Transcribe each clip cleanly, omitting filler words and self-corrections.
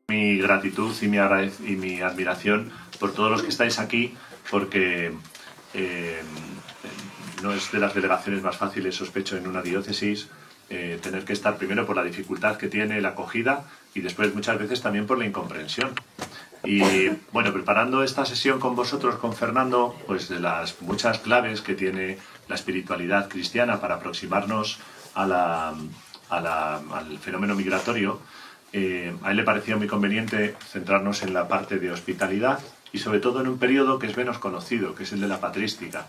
Mi gratitud y mi admiración por todos los que estáis aquí, porque no es de las delegaciones más fáciles, sospecho, en una diócesis, tener que estar primero por la dificultad que tiene la acogida y después muchas veces también por la incomprensión. Y bueno, preparando esta sesión con vosotros, con Fernando, pues de las muchas claves que tiene la espiritualidad cristiana para aproximarnos al fenómeno migratorio, a él le parecía muy conveniente centrarnos en la parte de hospitalidad y sobre todo en un periodo que es menos conocido, que es el de la patrística,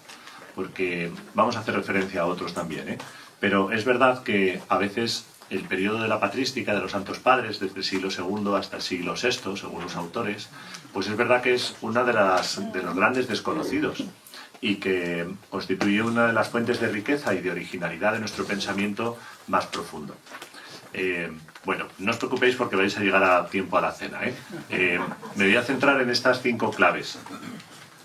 porque vamos a hacer referencia a otros también, pero es verdad que a veces el periodo de la patrística de los Santos Padres, desde el siglo II hasta el siglo VI, según los autores, pues es verdad que es una de los grandes desconocidos y que constituye una de las fuentes de riqueza y de originalidad de nuestro pensamiento más profundo. Bueno, no os preocupéis porque vais a llegar a tiempo a la cena, me voy a centrar en estas 5 claves.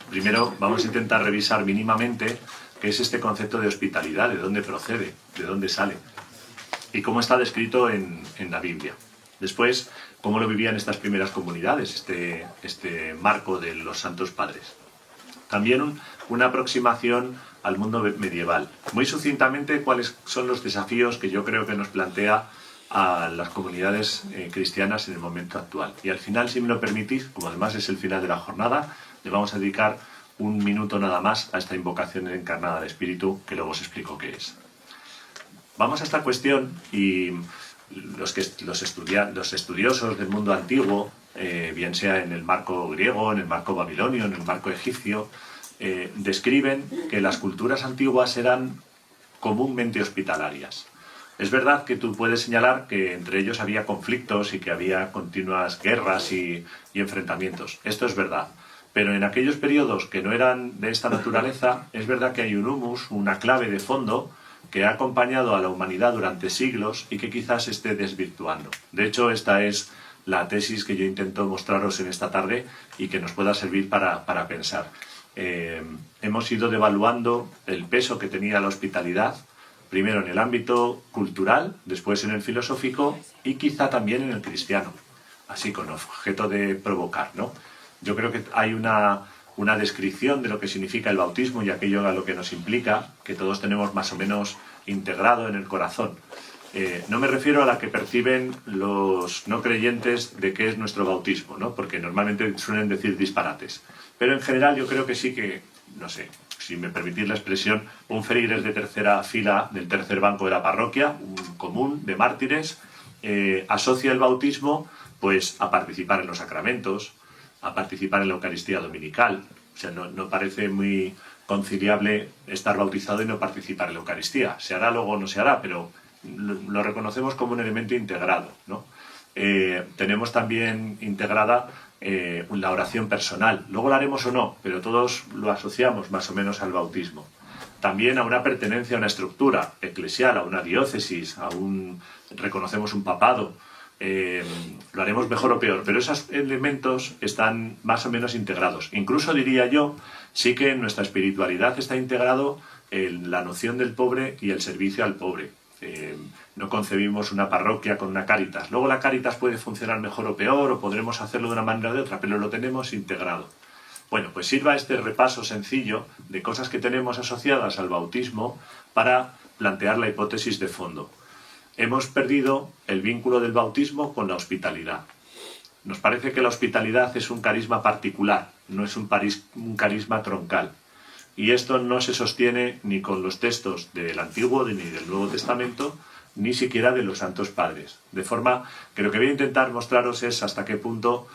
Primero vamos a intentar revisar mínimamente qué es este concepto de hospitalidad, de dónde procede, de dónde sale y cómo está descrito en la Biblia. Después, cómo lo vivían estas primeras comunidades, este marco de los Santos Padres. También una aproximación al mundo medieval. Muy sucintamente, cuáles son los desafíos que yo creo que nos plantea a las comunidades cristianas en el momento actual. Y al final, si me lo permitís, como además es el final de la jornada, le vamos a dedicar un minuto nada más a esta invocación encarnada del Espíritu, que luego os explico qué es. Vamos a esta cuestión y los estudiosos del mundo antiguo, bien sea en el marco griego, en el marco babilonio, en el marco egipcio, describen que las culturas antiguas eran comúnmente hospitalarias. Es verdad que tú puedes señalar que entre ellos había conflictos y que había continuas guerras y enfrentamientos. Esto es verdad. Pero en aquellos periodos que no eran de esta naturaleza, es verdad que hay un humus, una clave de fondo, que ha acompañado a la humanidad durante siglos y que quizás esté desvirtuando. De hecho, esta es la tesis que yo intento mostraros en esta tarde y que nos pueda servir para pensar. Hemos ido devaluando el peso que tenía la hospitalidad, primero en el ámbito cultural, después en el filosófico y quizá también en el cristiano, así con objeto de provocar, ¿no? Yo creo que hay una descripción de lo que significa el bautismo y aquello a lo que nos implica, que todos tenemos más o menos integrado en el corazón. No me refiero a la que perciben los no creyentes de qué es nuestro bautismo, ¿no? Porque normalmente suelen decir disparates. Pero en general yo creo que sí que, no sé, si me permitís la expresión, un feligres de tercera fila del tercer banco de la parroquia, un común de mártires, asocia el bautismo pues a participar en los sacramentos, a participar en la Eucaristía dominical. O sea, no parece muy conciliable estar bautizado y no participar en la Eucaristía. Se hará, luego no se hará, pero lo reconocemos como un elemento integrado, ¿no? Tenemos también integrada la oración personal. Luego la haremos o no, pero todos lo asociamos más o menos al bautismo. También a una pertenencia a una estructura eclesial, a una diócesis, reconocemos un papado. Lo haremos mejor o peor, pero esos elementos están más o menos integrados. Incluso diría yo, sí que en nuestra espiritualidad está integrado la noción del pobre y el servicio al pobre. No concebimos una parroquia con una Cáritas. Luego la Cáritas puede funcionar mejor o peor, o podremos hacerlo de una manera o de otra, pero lo tenemos integrado. Bueno, pues sirva este repaso sencillo de cosas que tenemos asociadas al bautismo para plantear la hipótesis de fondo. Hemos perdido el vínculo del bautismo con la hospitalidad. Nos parece que la hospitalidad es un carisma particular, no es un carisma troncal. Y esto no se sostiene ni con los textos del Antiguo ni del Nuevo Testamento, ni siquiera de los Santos Padres. De forma que lo que voy a intentar mostraros es hasta qué punto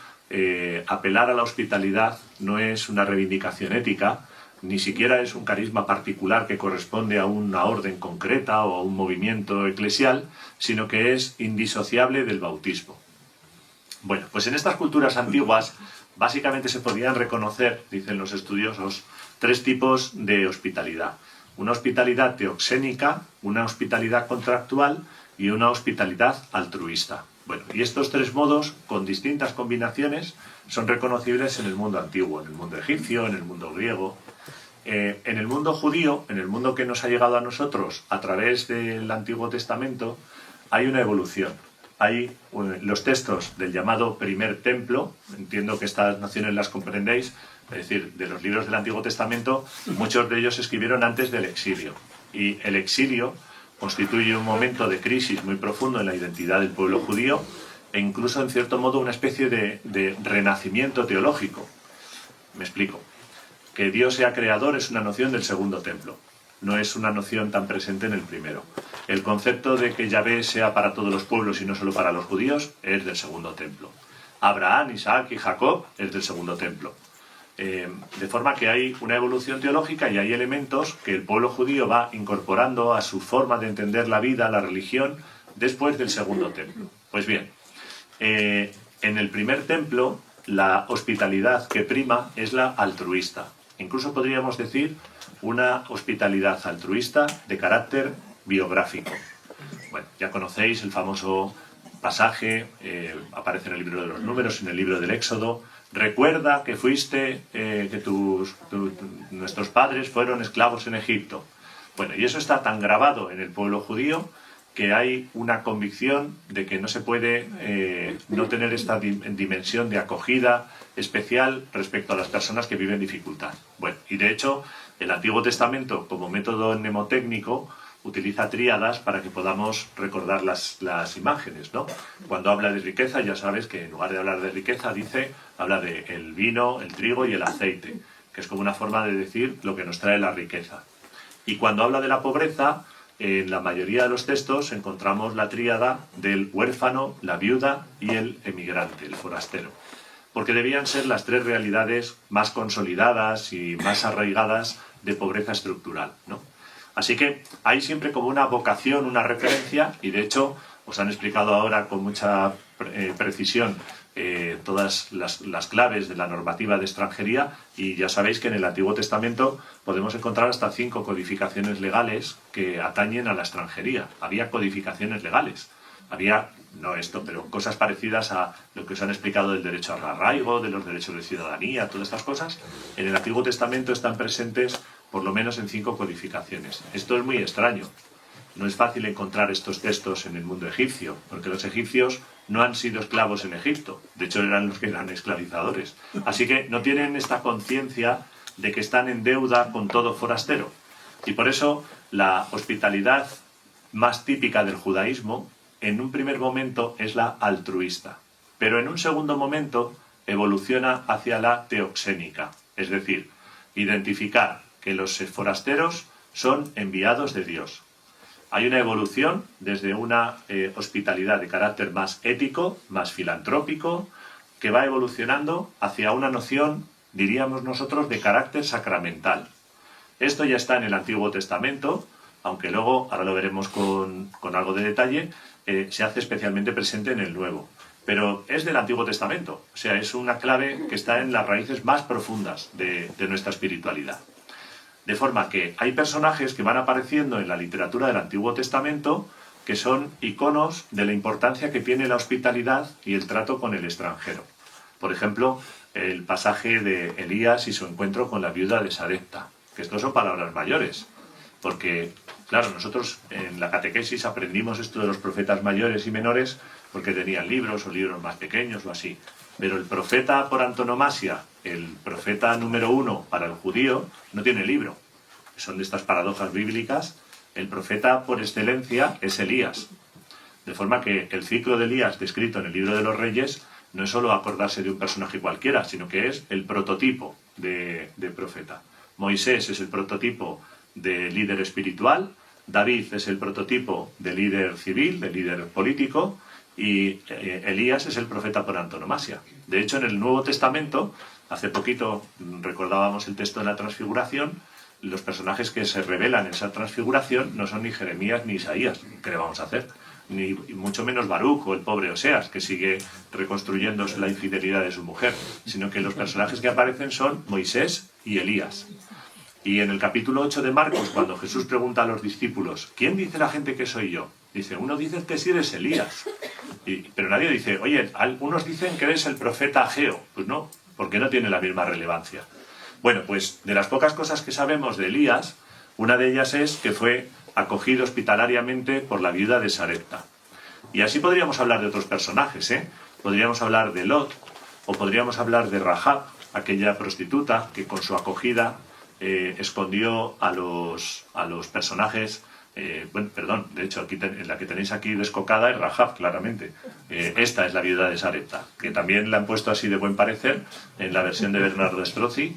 apelar a la hospitalidad no es una reivindicación ética, ni siquiera es un carisma particular que corresponde a una orden concreta o a un movimiento eclesial, sino que es indisociable del bautismo. Bueno, pues en estas culturas antiguas básicamente se podían reconocer, dicen los estudiosos, 3 tipos de hospitalidad. Una hospitalidad teoxénica, una hospitalidad contractual y una hospitalidad altruista. Bueno, y estos 3 modos, con distintas combinaciones, son reconocibles en el mundo antiguo, en el mundo egipcio, en el mundo griego. En el mundo judío, en el mundo que nos ha llegado a nosotros a través del Antiguo Testamento, hay una evolución. hay los textos del llamado primer templo, entiendo que estas nociones las comprendéis, es decir, de los libros del Antiguo Testamento, muchos de ellos se escribieron antes del exilio. Y el exilio constituye un momento de crisis muy profundo en la identidad del pueblo judío e incluso, en cierto modo, una especie de renacimiento teológico. Me explico. Que Dios sea creador es una noción del segundo templo, no es una noción tan presente en el primero. El concepto de que Yahvé sea para todos los pueblos y no solo para los judíos es del segundo templo. Abraham, Isaac y Jacob es del segundo templo. De forma que hay una evolución teológica y hay elementos que el pueblo judío va incorporando a su forma de entender la vida, la religión, después del segundo templo. Pues bien, en el primer templo la hospitalidad que prima es la altruista. Incluso podríamos decir una hospitalidad altruista de carácter biográfico. Bueno, ya conocéis el famoso pasaje, aparece en el libro de los Números, en el libro del Éxodo. Recuerda que nuestros padres fueron esclavos en Egipto. Bueno, y eso está tan grabado en el pueblo judío que hay una convicción de que no se puede no tener esta dimensión de acogida especial respecto a las personas que viven dificultad. Bueno, y de hecho, el Antiguo Testamento, como método mnemotécnico, utiliza tríadas para que podamos recordar las imágenes, ¿no? Cuando habla de riqueza, ya sabes que en lugar de hablar de riqueza, habla de el vino, el trigo y el aceite, que es como una forma de decir lo que nos trae la riqueza. Y cuando habla de la pobreza, en la mayoría de los textos encontramos la tríada del huérfano, la viuda y el emigrante, el forastero, porque debían ser las tres realidades más consolidadas y más arraigadas de pobreza estructural, ¿no? Así que hay siempre como una vocación, una referencia, y de hecho os han explicado ahora con mucha precisión todas las claves de la normativa de extranjería, y ya sabéis que en el Antiguo Testamento podemos encontrar hasta 5 codificaciones legales que atañen a la extranjería. Había codificaciones legales, había, no esto, pero cosas parecidas a lo que os han explicado del derecho al arraigo, de los derechos de ciudadanía, todas estas cosas. En el Antiguo Testamento están presentes por lo menos en 5 codificaciones. Esto es muy extraño. No es fácil encontrar estos textos en el mundo egipcio, porque los egipcios no han sido esclavos en Egipto. De hecho, eran los que eran esclavizadores. Así que no tienen esta conciencia de que están en deuda con todo forastero. Y por eso la hospitalidad más típica del judaísmo, en un primer momento, es la altruista. Pero en un segundo momento evoluciona hacia la teoxénica. Es decir, identificar que los forasteros son enviados de Dios. Hay una evolución desde una hospitalidad de carácter más ético, más filantrópico, que va evolucionando hacia una noción, diríamos nosotros, de carácter sacramental. Esto ya está en el Antiguo Testamento, aunque luego, ahora lo veremos con algo de detalle, se hace especialmente presente en el Nuevo. Pero es del Antiguo Testamento, o sea, es una clave que está en las raíces más profundas de nuestra espiritualidad. De forma que hay personajes que van apareciendo en la literatura del Antiguo Testamento que son iconos de la importancia que tiene la hospitalidad y el trato con el extranjero. Por ejemplo, el pasaje de Elías y su encuentro con la viuda de Sarepta, que estos son palabras mayores, porque, claro, nosotros en la catequesis aprendimos esto de los profetas mayores y menores porque tenían libros o libros más pequeños o así. Pero el profeta por antonomasia, el profeta número 1 para el judío, no tiene libro. Son de estas paradojas bíblicas. El profeta por excelencia es Elías. De forma que el ciclo de Elías descrito en el libro de los Reyes no es solo acordarse de un personaje cualquiera, sino que es el prototipo de profeta. Moisés es el prototipo de líder espiritual, David es el prototipo de líder civil, de líder político, y Elías es el profeta por antonomasia. De hecho, en el Nuevo Testamento, hace poquito recordábamos el texto de la Transfiguración, los personajes que se revelan en esa Transfiguración no son ni Jeremías ni Isaías. ¿Qué le vamos a hacer? Ni mucho menos Baruch o el pobre Oseas, que sigue reconstruyendo la infidelidad de su mujer, sino que los personajes que aparecen son Moisés y Elías. Y en el capítulo 8 de Marcos, cuando Jesús pregunta a los discípulos, ¿quién dice la gente que soy yo? Dice, uno dice que sí eres Elías. Pero nadie dice, oye, algunos dicen que eres el profeta Ageo. Pues no, porque no tiene la misma relevancia. Bueno, pues de las pocas cosas que sabemos de Elías, una de ellas es que fue acogido hospitalariamente por la viuda de Sarepta. Y así podríamos hablar de otros personajes, ¿eh? Podríamos hablar de Lot, o podríamos hablar de Rahab, aquella prostituta que con su acogida escondió a los personajes. De hecho, aquí la que tenéis aquí descocada es Rahab, claramente. Esta es la viuda de Sarepta, que también la han puesto así de buen parecer en la versión de Bernardo Strozzi.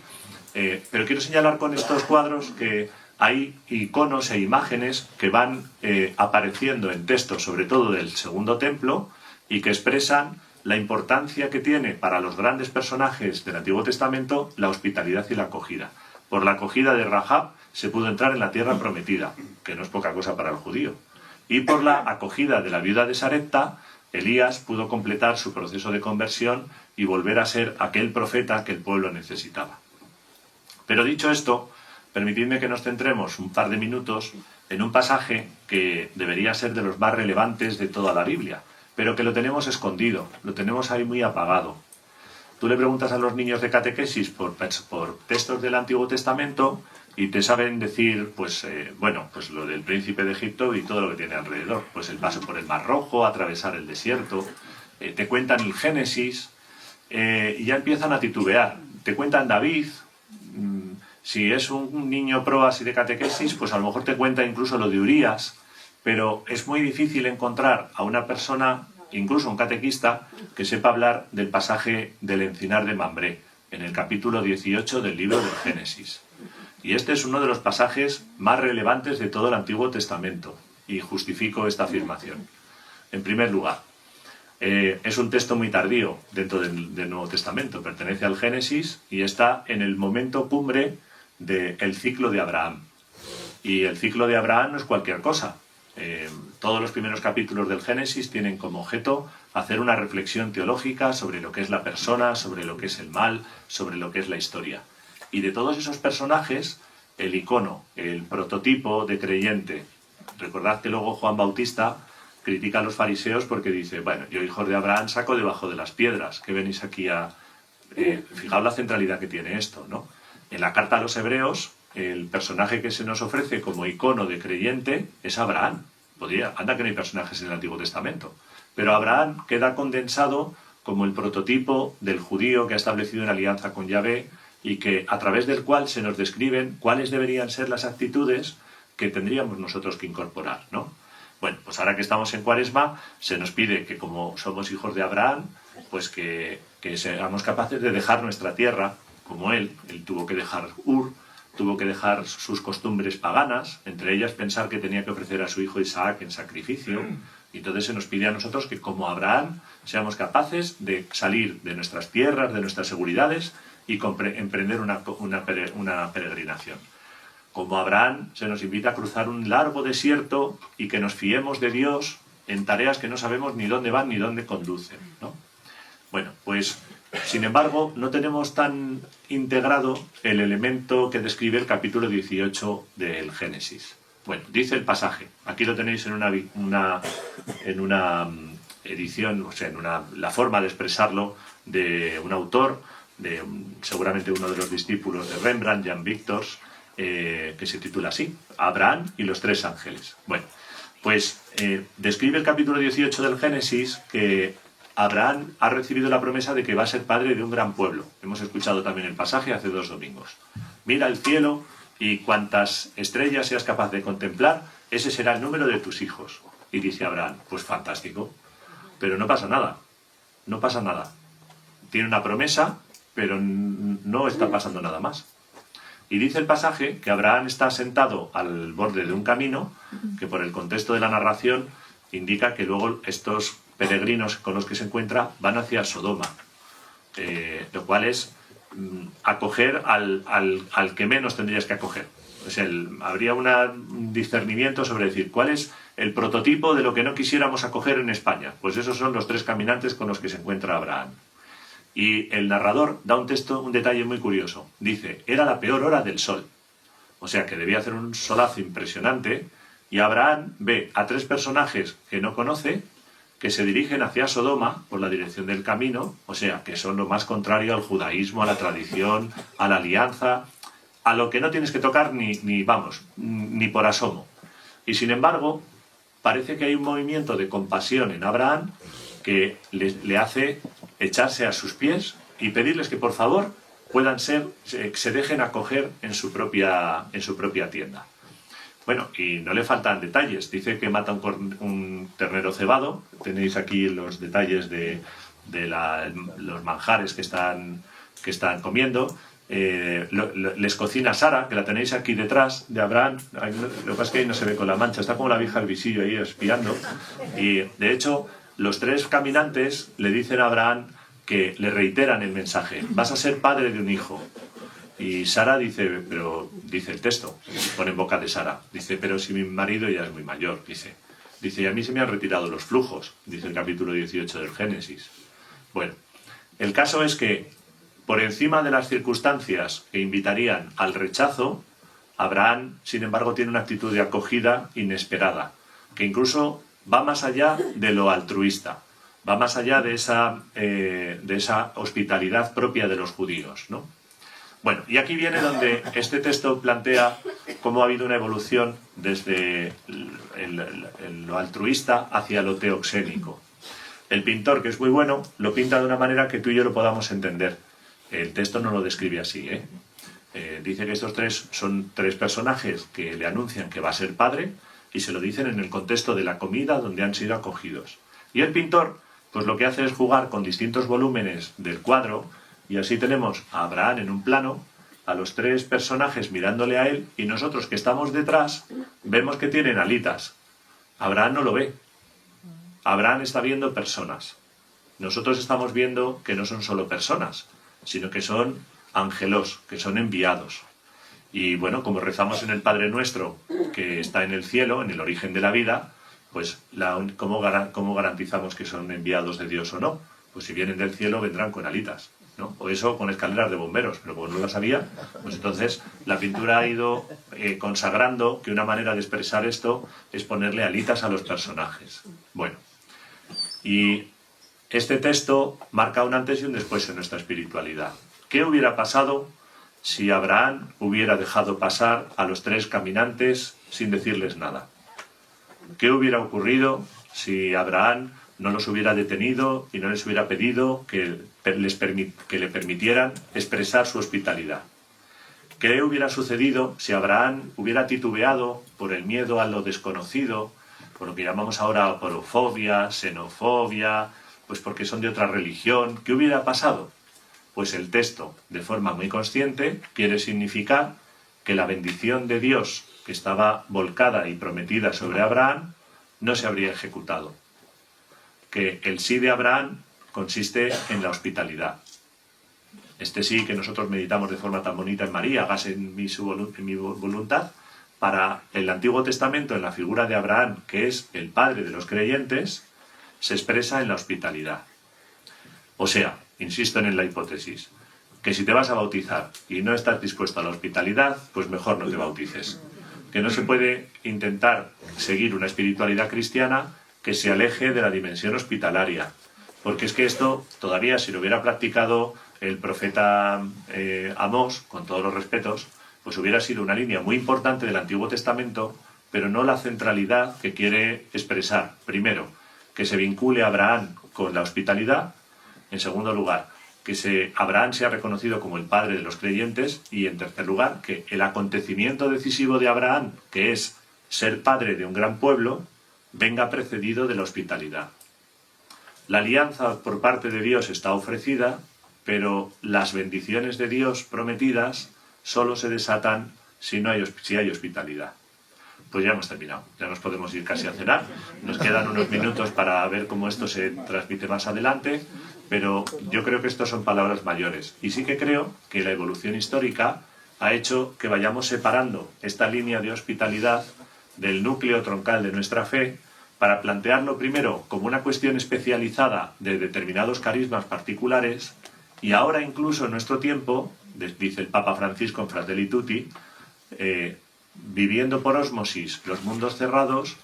Pero quiero señalar con estos cuadros que hay iconos e imágenes que van apareciendo en textos, sobre todo del Segundo Templo, y que expresan la importancia que tiene para los grandes personajes del Antiguo Testamento la hospitalidad y la acogida. Por la acogida de Rahab se pudo entrar en la tierra prometida, que no es poca cosa para el judío. Y por la acogida de la viuda de Sarepta, Elías pudo completar su proceso de conversión y volver a ser aquel profeta que el pueblo necesitaba. Pero dicho esto, permitidme que nos centremos un par de minutos en un pasaje que debería ser de los más relevantes de toda la Biblia, pero que lo tenemos escondido, lo tenemos ahí muy apagado. Tú le preguntas a los niños de catequesis por textos del Antiguo Testamento y te saben decir, pues lo del príncipe de Egipto y todo lo que tiene alrededor. Pues el paso por el Mar Rojo, atravesar el desierto, te cuentan el Génesis y ya empiezan a titubear. Te cuentan David. Si es un niño pro así de catequesis, pues a lo mejor te cuenta incluso lo de Urías, pero es muy difícil encontrar a una persona, incluso un catequista, que sepa hablar del pasaje del encinar de Mambré, en el capítulo 18 del libro del Génesis. Y este es uno de los pasajes más relevantes de todo el Antiguo Testamento, y justifico esta afirmación. En primer lugar, es un texto muy tardío dentro del Nuevo Testamento, pertenece al Génesis y está en el momento cumbre del ciclo de Abraham. Y el ciclo de Abraham no es cualquier cosa. Todos los primeros capítulos del Génesis tienen como objeto hacer una reflexión teológica sobre lo que es la persona, sobre lo que es el mal, sobre lo que es la historia. Y de todos esos personajes, el icono, el prototipo de creyente. Recordad que luego Juan Bautista critica a los fariseos porque dice, bueno, yo hijos de Abraham saco debajo de las piedras, que venís aquí a... fijaos la centralidad que tiene esto, ¿no? En la carta a los hebreos, el personaje que se nos ofrece como icono de creyente es Abraham. Anda que no hay personajes en el Antiguo Testamento. Pero Abraham queda condensado como el prototipo del judío que ha establecido una alianza con Yahvé y que a través del cual se nos describen cuáles deberían ser las actitudes que tendríamos nosotros que incorporar, ¿no? Bueno, pues ahora que estamos en Cuaresma, se nos pide que como somos hijos de Abraham, pues que seamos capaces de dejar nuestra tierra, como él tuvo que dejar Ur, tuvo que dejar sus costumbres paganas, entre ellas pensar que tenía que ofrecer a su hijo Isaac en sacrificio, y entonces se nos pide a nosotros que como Abraham seamos capaces de salir de nuestras tierras, de nuestras seguridades, y emprender una peregrinación. Como Abraham se nos invita a cruzar un largo desierto y que nos fiemos de Dios en tareas que no sabemos ni dónde van ni dónde conducen, ¿no? Bueno, pues sin embargo no tenemos tan integrado el elemento que describe el capítulo 18 del Génesis. Bueno, dice el pasaje, aquí lo tenéis en una edición, o sea, la forma de expresarlo de un autor, seguramente uno de los discípulos de Rembrandt, Jan Victors, que se titula así, Abraham y los tres ángeles. Bueno, pues describe el capítulo 18 del Génesis que Abraham ha recibido la promesa de que va a ser padre de un gran pueblo. Hemos escuchado también el pasaje hace 2 domingos. Mira el cielo y cuantas estrellas seas capaz de contemplar, ese será el número de tus hijos. Y dice Abraham, pues fantástico, pero no pasa nada, no pasa nada. Tiene una promesa, pero no está pasando nada más. Y dice el pasaje que Abraham está sentado al borde de un camino que por el contexto de la narración indica que luego estos peregrinos con los que se encuentra van hacia Sodoma, lo cual es acoger al que menos tendrías que acoger. O sea, habría un discernimiento sobre decir cuál es el prototipo de lo que no quisiéramos acoger en España. Pues esos son los 3 caminantes con los que se encuentra Abraham. Y el narrador da un detalle muy curioso. Dice, era la peor hora del sol. O sea que debía hacer un solazo impresionante. Y Abraham ve a 3 personajes que no conoce, que se dirigen hacia Sodoma por la dirección del camino, o sea que son lo más contrario al judaísmo, a la tradición, a la alianza, a lo que no tienes que tocar ni por asomo. Y sin embargo, parece que hay un movimiento de compasión en Abraham que le hace echarse a sus pies y pedirles que por favor puedan se dejen acoger en su propia tienda. Bueno, y no le faltan detalles. Dice que mata un ternero cebado. Tenéis aquí los detalles de los manjares que están comiendo. Les cocina Sara, que la tenéis aquí detrás de Abraham. Lo que pasa es que ahí no se ve con la mancha, está como la vieja del visillo ahí espiando. Y de hecho, los tres caminantes le dicen a Abraham que le reiteran el mensaje: vas a ser padre de un hijo. Y Sara dice el texto, pone en boca de Sara, dice: pero si mi marido ya es muy mayor, dice, y a mí se me han retirado los flujos, dice el capítulo 18 del Génesis. Bueno, el caso es que por encima de las circunstancias que invitarían al rechazo, Abraham, sin embargo, tiene una actitud de acogida inesperada, que incluso va más allá de lo altruista, va más allá de esa hospitalidad propia de los judíos, ¿no? Bueno, y aquí viene donde este texto plantea cómo ha habido una evolución desde lo altruista hacia lo teoxénico. El pintor, que es muy bueno, lo pinta de una manera que tú y yo lo podamos entender. El texto no lo describe así, ¿eh? Dice que estos tres son tres personajes que le anuncian que va a ser padre y se lo dicen en el contexto de la comida donde han sido acogidos. Y el pintor, pues lo que hace es jugar con distintos volúmenes del cuadro. Y así tenemos a Abraham en un plano, a los tres personajes mirándole a él, y nosotros que estamos detrás vemos que tienen alitas. Abraham no lo ve. Abraham está viendo personas. Nosotros estamos viendo que no son solo personas, sino que son ángelos, que son enviados. Y bueno, como rezamos en el Padre Nuestro, que está en el cielo, en el origen de la vida, pues ¿cómo garantizamos que son enviados de Dios o no? Pues si vienen del cielo vendrán con alitas, ¿no? O eso con escaleras de bomberos, pero como no las había, pues entonces la pintura ha ido consagrando que una manera de expresar esto es ponerle alitas a los personajes. Bueno, y este texto marca un antes y un después en nuestra espiritualidad. ¿Qué hubiera pasado si Abraham hubiera dejado pasar a los tres caminantes sin decirles nada? ¿Qué hubiera ocurrido si Abraham no los hubiera detenido y no les hubiera pedido que le permitieran expresar su hospitalidad? ¿Qué hubiera sucedido si Abraham hubiera titubeado por el miedo a lo desconocido, por lo que llamamos ahora aporofobia, xenofobia, pues porque son de otra religión? ¿Qué hubiera pasado? Pues el texto, de forma muy consciente, quiere significar que la bendición de Dios que estaba volcada y prometida sobre Abraham no se habría ejecutado. Que el sí de Abraham consiste en la hospitalidad. Este sí que nosotros meditamos de forma tan bonita en María, hágase en mi voluntad, para el Antiguo Testamento, en la figura de Abraham, que es el padre de los creyentes, se expresa en la hospitalidad. O sea, insisto en la hipótesis, que si te vas a bautizar y no estás dispuesto a la hospitalidad, pues mejor no te bautices. Que no se puede intentar seguir una espiritualidad cristiana que se aleje de la dimensión hospitalaria. Porque es que esto, todavía si lo hubiera practicado el profeta Amós, con todos los respetos, pues hubiera sido una línea muy importante del Antiguo Testamento, pero no la centralidad que quiere expresar. Primero, que se vincule a Abraham con la hospitalidad. En segundo lugar, que Abraham sea reconocido como el padre de los creyentes. Y en tercer lugar, que el acontecimiento decisivo de Abraham, que es ser padre de un gran pueblo, venga precedido de la hospitalidad. La alianza por parte de Dios está ofrecida, pero las bendiciones de Dios prometidas solo se desatan si hay hospitalidad. Pues ya hemos terminado, ya nos podemos ir casi a cenar. Nos quedan unos minutos para ver cómo esto se transmite más adelante, pero yo creo que estos son palabras mayores. Y sí que creo que la evolución histórica ha hecho que vayamos separando esta línea de hospitalidad del núcleo troncal de nuestra fe, para plantearlo primero como una cuestión especializada de determinados carismas particulares, y ahora incluso en nuestro tiempo, dice el Papa Francisco en Fratelli Tutti, viviendo por ósmosis los mundos cerrados,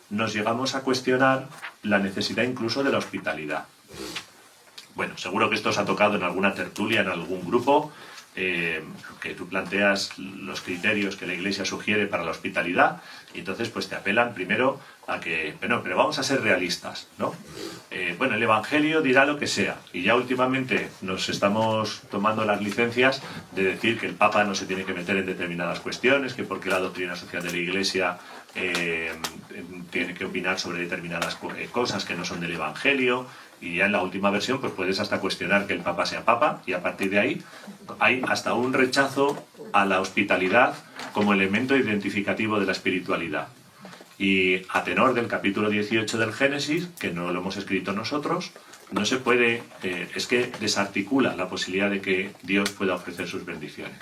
nos llegamos a cuestionar la necesidad incluso de la hospitalidad. Bueno, seguro que esto os ha tocado en alguna tertulia, en algún grupo, que tú planteas los criterios que la Iglesia sugiere para la hospitalidad, y entonces pues te apelan primero a que, pero vamos a ser realistas, ¿no? Bueno, el Evangelio dirá lo que sea, y ya últimamente nos estamos tomando las licencias de decir que el Papa no se tiene que meter en determinadas cuestiones, que porque la doctrina social de la Iglesia tiene que opinar sobre determinadas cosas que no son del Evangelio, y ya en la última versión pues puedes hasta cuestionar que el Papa sea Papa, y a partir de ahí hay hasta un rechazo a la hospitalidad como elemento identificativo de la espiritualidad. Y a tenor del capítulo 18 del Génesis, que no lo hemos escrito nosotros, no se puede, es que desarticula la posibilidad de que Dios pueda ofrecer sus bendiciones.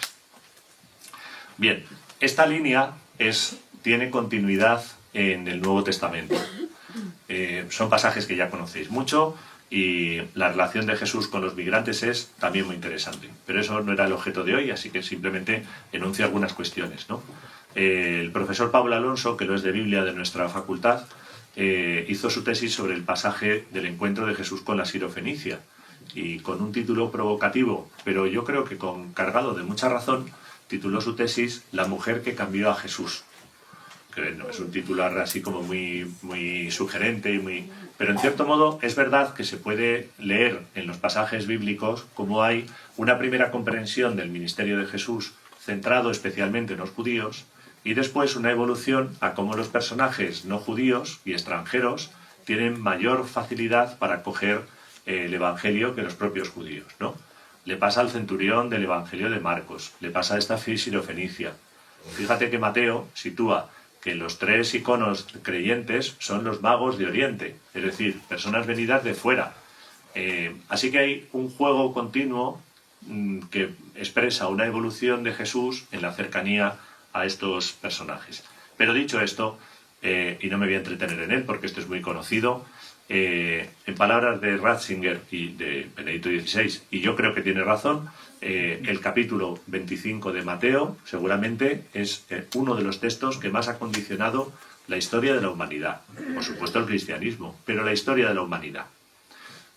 Bien, esta línea tiene continuidad en el Nuevo Testamento. Son pasajes que ya conocéis mucho, y la relación de Jesús con los migrantes es también muy interesante. Pero eso no era el objeto de hoy, así que simplemente enuncio algunas cuestiones, ¿no? El profesor Pablo Alonso, que lo es de Biblia de nuestra facultad, hizo su tesis sobre el pasaje del encuentro de Jesús con la sirofenicia, y con un título provocativo, pero yo creo que cargado de mucha razón, tituló su tesis La mujer que cambió a Jesús. Que no es un titular así como muy, muy sugerente, pero en cierto modo es verdad que se puede leer en los pasajes bíblicos como hay una primera comprensión del ministerio de Jesús centrado especialmente en los judíos, y después una evolución a cómo los personajes no judíos y extranjeros tienen mayor facilidad para acoger el Evangelio que los propios judíos, ¿no? Le pasa al centurión del Evangelio de Marcos, le pasa a esta sirofenicia. Fíjate que Mateo sitúa que los tres iconos creyentes son los magos de Oriente, es decir, personas venidas de fuera. Así que hay un juego continuo que expresa una evolución de Jesús en la cercanía a estos personajes. Pero dicho esto, y no me voy a entretener en él porque esto es muy conocido, en palabras de Ratzinger y de Benedicto XVI, y yo creo que tiene razón, el capítulo 25 de Mateo seguramente es uno de los textos que más ha condicionado la historia de la humanidad. Por supuesto el cristianismo, pero la historia de la humanidad.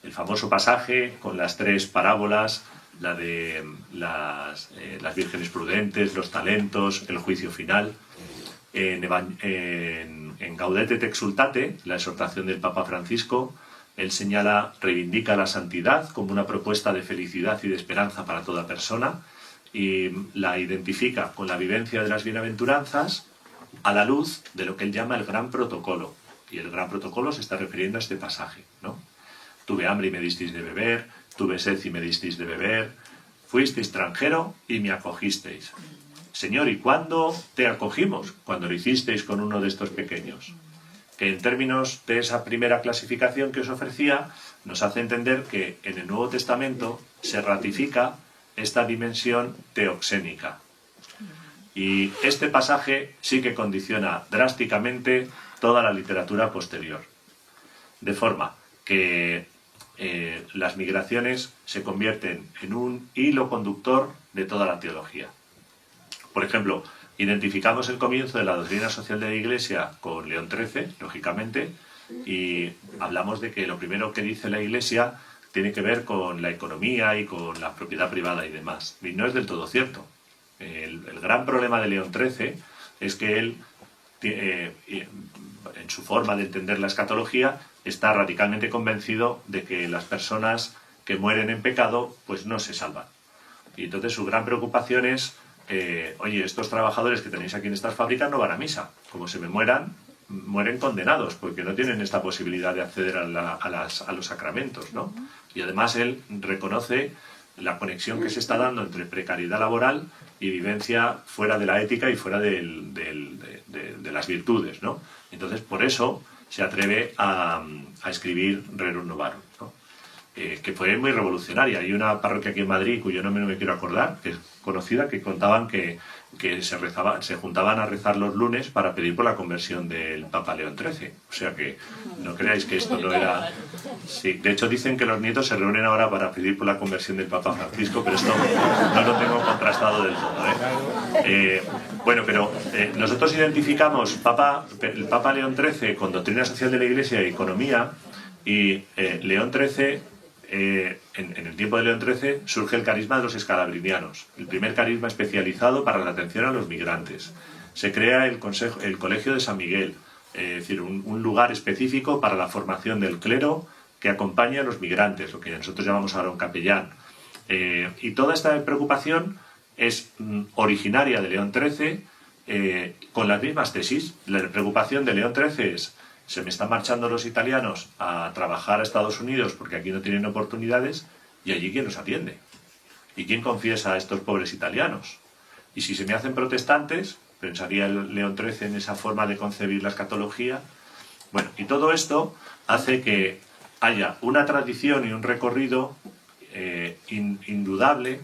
El famoso pasaje con las tres parábolas, la de las vírgenes prudentes, los talentos, el juicio final. En Gaudete et Exsultate, la exhortación del Papa Francisco, él reivindica la santidad como una propuesta de felicidad y de esperanza para toda persona, y la identifica con la vivencia de las bienaventuranzas a la luz de lo que él llama el gran protocolo. Y el gran protocolo se está refiriendo a este pasaje, ¿no? Tuve hambre y me disteis de beber, tuve sed y me disteis de beber, fuiste extranjero y me acogisteis. Señor, ¿y cuándo te acogimos? Cuando lo hicisteis con uno de estos pequeños. Que en términos de esa primera clasificación que os ofrecía, nos hace entender que en el Nuevo Testamento se ratifica esta dimensión teoxénica. Y este pasaje sí que condiciona drásticamente toda la literatura posterior. De forma que las migraciones se convierten en un hilo conductor de toda la teología. Por ejemplo, identificamos el comienzo de la doctrina social de la Iglesia con León XIII, lógicamente, y hablamos de que lo primero que dice la Iglesia tiene que ver con la economía y con la propiedad privada y demás. Y no es del todo cierto. El gran problema de León XIII es que él, en su forma de entender la escatología, está radicalmente convencido de que las personas que mueren en pecado pues no se salvan. Y entonces su gran preocupación es oye, estos trabajadores que tenéis aquí en estas fábricas no van a misa. Como se me mueren condenados, porque no tienen esta posibilidad de acceder a los sacramentos, ¿no? Y además él reconoce la conexión que se está dando entre precariedad laboral y vivencia fuera de la ética y fuera de las virtudes, ¿no? Entonces, por eso se atreve a escribir Rerum Novarum, ¿no? Que fue muy revolucionaria. Hay una parroquia aquí en Madrid, cuyo nombre no me quiero acordar, que es conocida, que contaban que se juntaban a rezar los lunes para pedir por la conversión del Papa León XIII. O sea que no creáis que esto no era... Sí, de hecho dicen que los nietos se reúnen ahora para pedir por la conversión del Papa Francisco, pero esto no lo tengo contrastado del todo, ¿eh? Bueno, pero nosotros identificamos el Papa León XIII con doctrina social de la Iglesia y economía, y León XIII... en el tiempo de León XIII surge el carisma de los escalabrinianos, el primer carisma especializado para la atención a los migrantes. Se crea el Colegio de San Miguel, es decir, un lugar específico para la formación del clero que acompaña a los migrantes, lo que nosotros llamamos ahora un capellán. Y toda esta preocupación es originaria de León XIII, con las mismas tesis. La preocupación de León XIII es: se me están marchando los italianos a trabajar a Estados Unidos porque aquí no tienen oportunidades, y allí ¿quién los atiende? ¿Y quién confiesa a estos pobres italianos? Y si se me hacen protestantes, pensaría el León XIII en esa forma de concebir la escatología. Bueno, y todo esto hace que haya una tradición y un recorrido indudable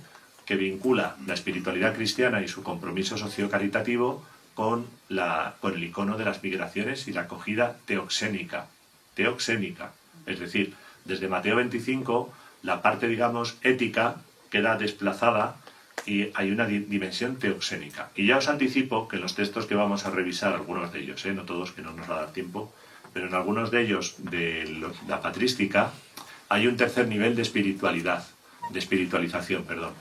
que vincula la espiritualidad cristiana y su compromiso socio-caritativo con el icono de las migraciones y la acogida teoxénica. Teoxénica. Es decir, desde Mateo 25, la parte, digamos, ética queda desplazada y hay una dimensión teoxénica. Y ya os anticipo que en los textos que vamos a revisar, algunos de ellos, no todos, que no nos va a dar tiempo, pero en algunos de ellos de la patrística hay un tercer nivel de espiritualidad, de espiritualización, perdón.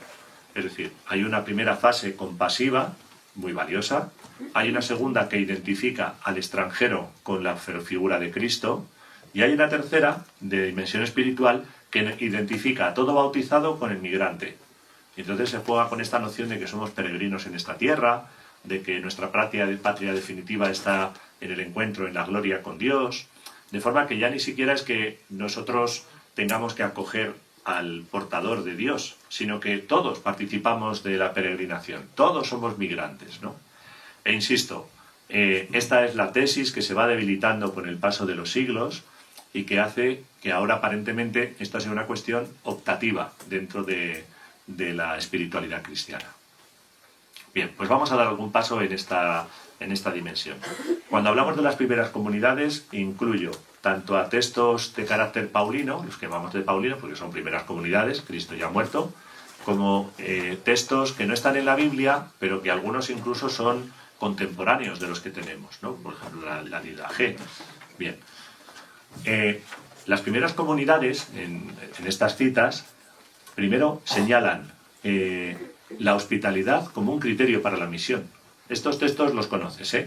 Es decir, hay una primera fase compasiva, muy valiosa, hay una segunda que identifica al extranjero con la figura de Cristo, y hay una tercera, de dimensión espiritual, que identifica a todo bautizado con el migrante. Y entonces se juega con esta noción de que somos peregrinos en esta tierra, de que nuestra patria definitiva está en el encuentro, en la gloria con Dios, de forma que ya ni siquiera es que nosotros tengamos que acoger al portador de Dios, sino que todos participamos de la peregrinación, todos somos migrantes, ¿no? E insisto, esta es la tesis que se va debilitando con el paso de los siglos y que hace que ahora aparentemente esta sea una cuestión optativa dentro de la espiritualidad cristiana. Bien, pues vamos a dar algún paso en esta dimensión. Cuando hablamos de las primeras comunidades, incluyo tanto a textos de carácter paulino, los que llamamos de Paulino, porque son primeras comunidades, Cristo ya ha muerto, como textos que no están en la Biblia, pero que algunos incluso son contemporáneos de los que tenemos, ¿no? Por ejemplo, la Didache. Bien. Las primeras comunidades, en estas citas, primero señalan la hospitalidad como un criterio para la misión. Estos textos los conoces,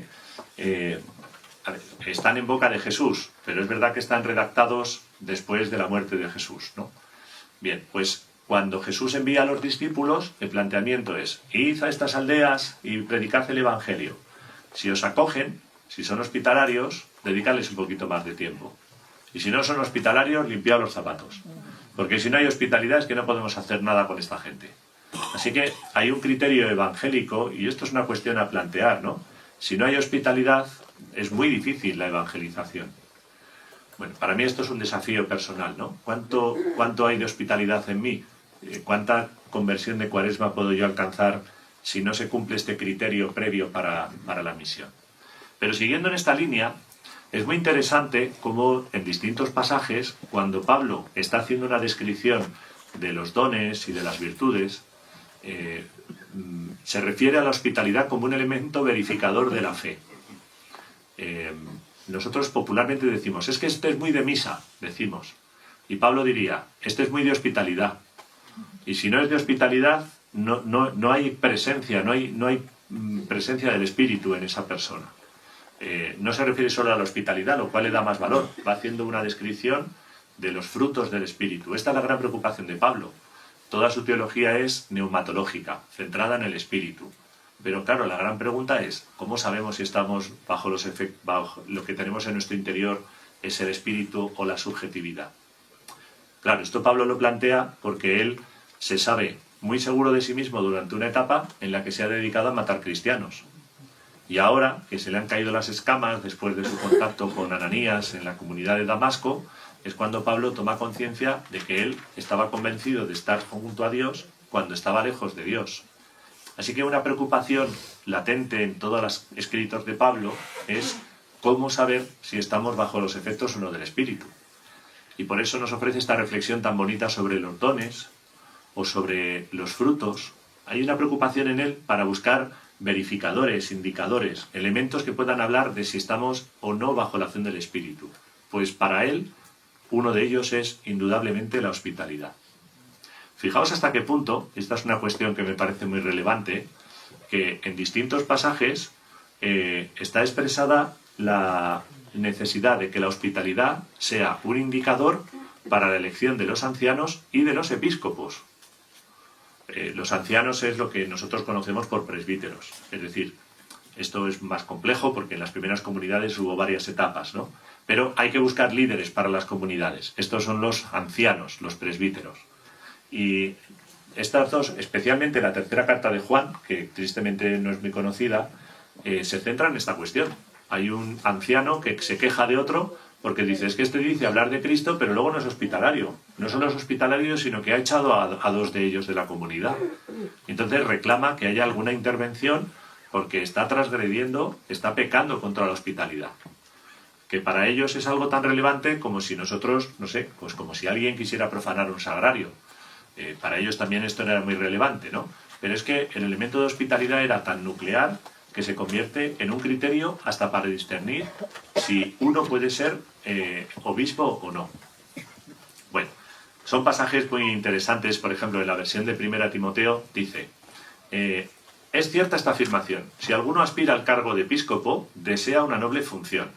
están en boca de Jesús, pero es verdad que están redactados después de la muerte de Jesús, ¿no? Bien, pues cuando Jesús envía a los discípulos, el planteamiento es: id a estas aldeas y predicad el Evangelio. Si os acogen, si son hospitalarios, dedicadles un poquito más de tiempo. Y si no son hospitalarios, limpiad los zapatos. Porque si no hay hospitalidad es que no podemos hacer nada con esta gente. Así que hay un criterio evangélico, y esto es una cuestión a plantear, ¿no? Si no hay hospitalidad, es muy difícil la evangelización. Bueno, para mí esto es un desafío personal, ¿no? ¿Cuánto hay de hospitalidad en mí? ¿Cuánta conversión de Cuaresma puedo yo alcanzar si no se cumple este criterio previo para la misión? Pero siguiendo en esta línea, es muy interesante cómo en distintos pasajes, cuando Pablo está haciendo una descripción de los dones y de las virtudes, se refiere a la hospitalidad como un elemento verificador de la fe. Nosotros popularmente decimos: es que este es muy de misa, decimos. Y Pablo diría: este es muy de hospitalidad. Y si no es de hospitalidad, no hay presencia, no hay presencia del Espíritu en esa persona. No se refiere solo a la hospitalidad, lo cual le da más valor. Va haciendo una descripción de los frutos del Espíritu. Esta es la gran preocupación de Pablo. Toda su teología es neumatológica, centrada en el Espíritu. Pero claro, la gran pregunta es: ¿cómo sabemos si estamos bajo lo que tenemos en nuestro interior es el Espíritu o la subjetividad? Claro, esto Pablo lo plantea porque él se sabe muy seguro de sí mismo durante una etapa en la que se ha dedicado a matar cristianos. Y ahora, que se le han caído las escamas después de su contacto con Ananías en la comunidad de Damasco, es cuando Pablo toma conciencia de que él estaba convencido de estar junto a Dios cuando estaba lejos de Dios. Así que una preocupación latente en todos los escritos de Pablo es cómo saber si estamos bajo los efectos o no del Espíritu. Y por eso nos ofrece esta reflexión tan bonita sobre los dones o sobre los frutos. Hay una preocupación en él para buscar verificadores, indicadores, elementos que puedan hablar de si estamos o no bajo la acción del Espíritu. Pues para él, uno de ellos es indudablemente la hospitalidad. Fijaos hasta qué punto, esta es una cuestión que me parece muy relevante, que en distintos pasajes está expresada necesidad de que la hospitalidad sea un indicador para la elección de los ancianos y de los episcopos. Los ancianos es lo que nosotros conocemos por presbíteros, es decir, esto es más complejo porque en las primeras comunidades hubo varias etapas, ¿no? Pero hay que buscar líderes para las comunidades. Estos son los ancianos, los presbíteros. Y estas dos, especialmente la tercera carta de Juan, que tristemente no es muy conocida, se centra en esta cuestión. Hay un anciano que se queja de otro porque dice, es que este dice hablar de Cristo, pero luego no es hospitalario. No solo es hospitalario, sino que ha echado a dos de ellos de la comunidad. Entonces reclama que haya alguna intervención porque está transgrediendo, está pecando contra la hospitalidad. Que para ellos es algo tan relevante como si nosotros, no sé, pues como si alguien quisiera profanar un sagrario. Para ellos también esto era muy relevante, ¿no? Pero es que el elemento de hospitalidad era tan nuclear que se convierte en un criterio hasta para discernir si uno puede ser obispo o no. Bueno, son pasajes muy interesantes. Por ejemplo, en la versión de 1 Timoteo dice, es cierta esta afirmación, si alguno aspira al cargo de episcopo, desea una noble función.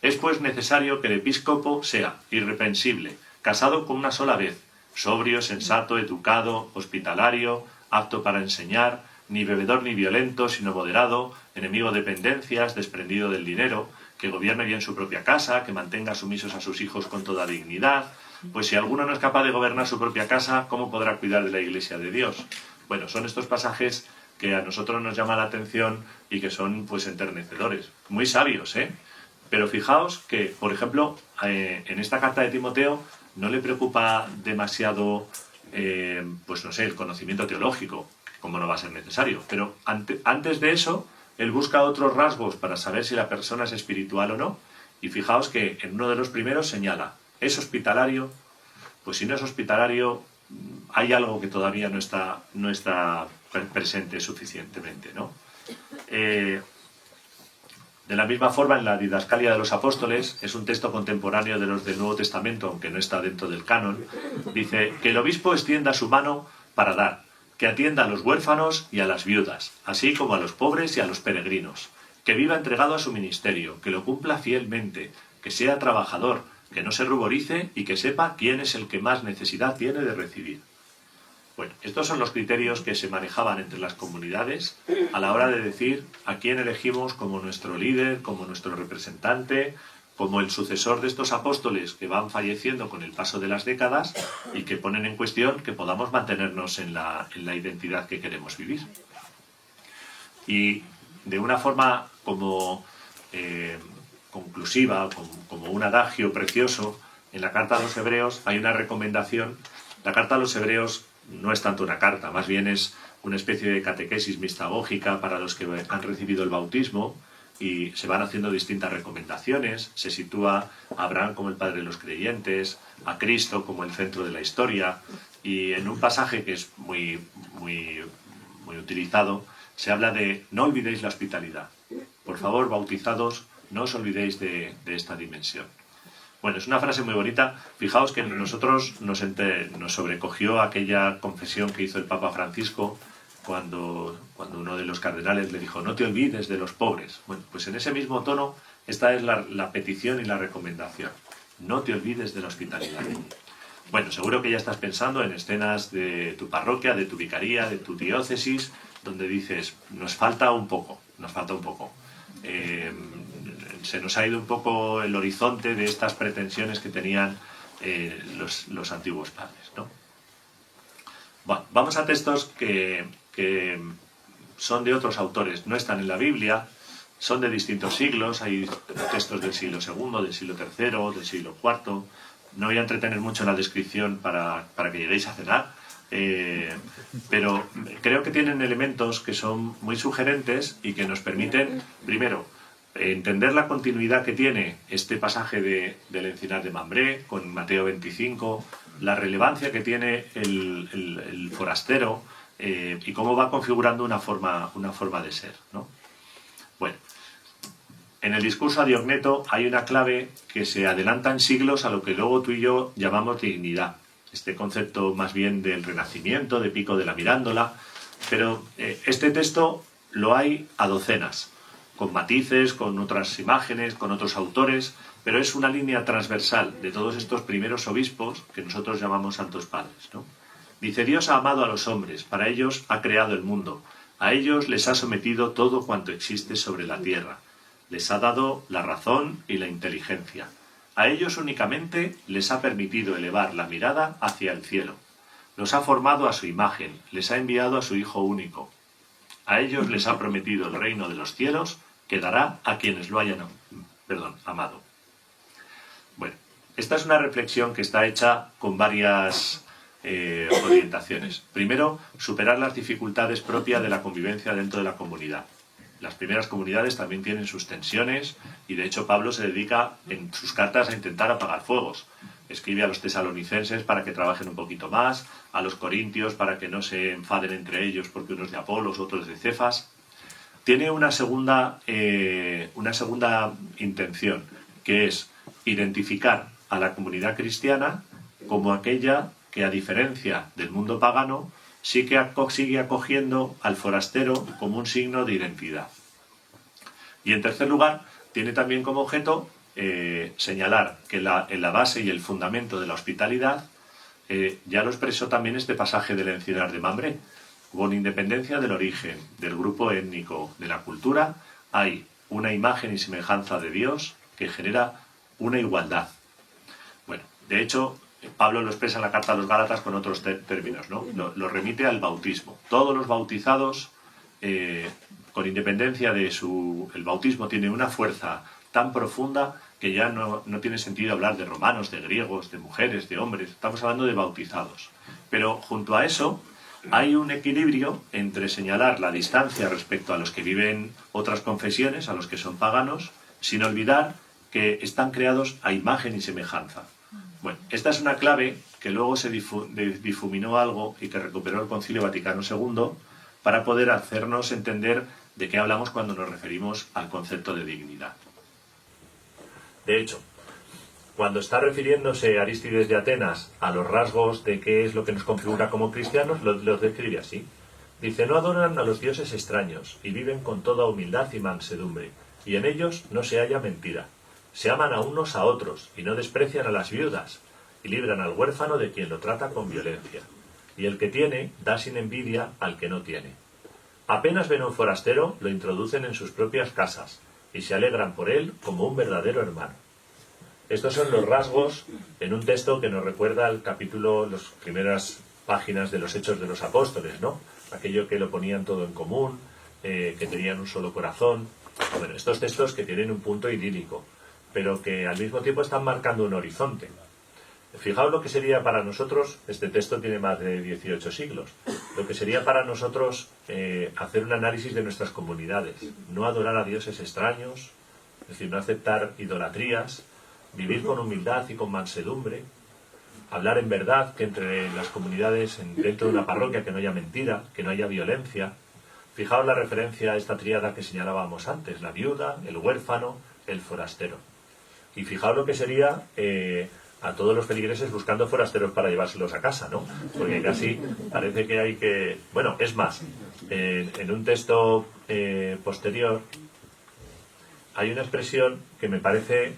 Es pues necesario que el episcopo sea irreprensible, casado con una sola vez, sobrio, sensato, educado, hospitalario, apto para enseñar, ni bebedor ni violento, sino moderado, enemigo de pendencias, desprendido del dinero, que gobierne bien su propia casa, que mantenga sumisos a sus hijos con toda dignidad. Pues si alguno no es capaz de gobernar su propia casa, ¿cómo podrá cuidar de la Iglesia de Dios? Bueno, son estos pasajes que a nosotros nos llaman la atención y que son pues enternecedores, muy sabios, ¿eh? Pero fijaos que, por ejemplo, en esta carta de Timoteo no le preocupa demasiado, pues no sé, el conocimiento teológico, como no va a ser necesario. Pero antes de eso, él busca otros rasgos para saber si la persona es espiritual o no. Y fijaos que en uno de los primeros señala, ¿es hospitalario? Pues si no es hospitalario, hay algo que todavía no está presente suficientemente, ¿no? De la misma forma, en la Didascalia de los Apóstoles, es un texto contemporáneo de los del Nuevo Testamento, aunque no está dentro del canon, dice que el obispo extienda su mano para dar, que atienda a los huérfanos y a las viudas, así como a los pobres y a los peregrinos, que viva entregado a su ministerio, que lo cumpla fielmente, que sea trabajador, que no se ruborice y que sepa quién es el que más necesidad tiene de recibir. Bueno, estos son los criterios que se manejaban entre las comunidades a la hora de decir a quién elegimos como nuestro líder, como nuestro representante, como el sucesor de estos apóstoles que van falleciendo con el paso de las décadas y que ponen en cuestión que podamos mantenernos en la identidad que queremos vivir. Y de una forma como conclusiva, como un adagio precioso, en la carta a los Hebreos hay una recomendación. La carta a los Hebreos no es tanto una carta, más bien es una especie de catequesis mistagógica para los que han recibido el bautismo y se van haciendo distintas recomendaciones. Se sitúa a Abraham como el padre de los creyentes, a Cristo como el centro de la historia, y en un pasaje que es muy utilizado se habla de no olvidéis la hospitalidad. Por favor, bautizados, no os olvidéis de esta dimensión. Bueno, es una frase muy bonita. Fijaos que nosotros nos sobrecogió aquella confesión que hizo el Papa Francisco cuando uno de los cardenales le dijo, no te olvides de los pobres. Bueno, pues en ese mismo tono, esta es la petición y la recomendación. No te olvides de la hospitalidad. Bueno, seguro que ya estás pensando en escenas de tu parroquia, de tu vicaría, de tu diócesis, donde dices, nos falta un poco. Se nos ha ido un poco el horizonte de estas pretensiones que tenían los antiguos padres, ¿no? Bueno, vamos a textos que son de otros autores, no están en la Biblia, son de distintos siglos, hay textos del siglo II, del siglo III, del siglo IV. No voy a entretener mucho en la descripción para que lleguéis a cenar, pero creo que tienen elementos que son muy sugerentes y que nos permiten, primero, entender la continuidad que tiene este pasaje del Encinar de Mambré con Mateo 25, la relevancia que tiene el forastero y cómo va configurando una forma de ser, ¿no? Bueno, en el discurso a Diogneto hay una clave que se adelanta en siglos a lo que luego tú y yo llamamos dignidad. Este concepto más bien del Renacimiento, de Pico de la Mirándola, pero este texto lo hay a docenas. con matices, con otras imágenes, con otros autores, pero es una línea transversal de todos estos primeros obispos que nosotros llamamos santos padres, ¿no? Dice: Dios ha amado a los hombres, para ellos ha creado el mundo, a ellos les ha sometido todo cuanto existe sobre la tierra, les ha dado la razón y la inteligencia. A ellos únicamente les ha permitido elevar la mirada hacia el cielo. Los ha formado a su imagen, les ha enviado a su Hijo único. A ellos les ha prometido el reino de los cielos, que dará a quienes lo hayan amado. Bueno, esta es una reflexión que está hecha con varias orientaciones. Primero, superar las dificultades propias de la convivencia dentro de la comunidad. Las primeras comunidades también tienen sus tensiones y de hecho Pablo se dedica en sus cartas a intentar apagar fuegos. Escribe a los tesalonicenses para que trabajen un poquito más, a los corintios para que no se enfaden entre ellos porque uno es de Apolos, otros de Cefas. Tiene una segunda intención, que es identificar a la comunidad cristiana como aquella que, a diferencia del mundo pagano, sigue acogiendo al forastero como un signo de identidad. Y en tercer lugar, tiene también como objeto señalar que en la base y el fundamento de la hospitalidad, ya lo expresó también este pasaje del Encinar de Mambré, con independencia del origen, del grupo étnico, de la cultura, hay una imagen y semejanza de Dios que genera una igualdad. Bueno, de hecho, Pablo lo expresa en la carta a los Gálatas con otros términos, ¿no? Lo remite al bautismo. Todos los bautizados, con independencia de el bautismo, tiene una fuerza tan profunda que ya no tiene sentido hablar de romanos, de griegos, de mujeres, de hombres. Estamos hablando de bautizados. Pero junto a eso hay un equilibrio entre señalar la distancia respecto a los que viven otras confesiones, a los que son paganos, sin olvidar que están creados a imagen y semejanza. Bueno, esta es una clave que luego se difuminó algo y que recuperó el Concilio Vaticano II para poder hacernos entender de qué hablamos cuando nos referimos al concepto de dignidad. De hecho, cuando está refiriéndose Arístides de Atenas a los rasgos de qué es lo que nos configura como cristianos, los describe así. Dice: no adoran a los dioses extraños y viven con toda humildad y mansedumbre, y en ellos no se halla mentira. Se aman a unos a otros y no desprecian a las viudas, y libran al huérfano de quien lo trata con violencia. Y el que tiene da sin envidia al que no tiene. Apenas ven a un forastero, lo introducen en sus propias casas, y se alegran por él como un verdadero hermano. Estos son los rasgos en un texto que nos recuerda al capítulo, las primeras páginas de los Hechos de los Apóstoles, ¿no? Aquello que lo ponían todo en común, que tenían un solo corazón. Bueno, estos textos que tienen un punto idílico, pero que al mismo tiempo están marcando un horizonte. Fijaos lo que sería para nosotros, este texto tiene más de 18 siglos, lo que sería para nosotros hacer un análisis de nuestras comunidades, no adorar a dioses extraños, es decir, no aceptar idolatrías, vivir con humildad y con mansedumbre, hablar en verdad, que entre las comunidades, dentro de una parroquia, que no haya mentira, que no haya violencia. Fijaos la referencia a esta tríada que señalábamos antes, la viuda, el huérfano, el forastero. Y fijaos lo que sería a todos los feligreses buscando forasteros para llevárselos a casa, ¿no? Porque casi parece que hay que... Bueno, es más, en un texto posterior hay una expresión que me parece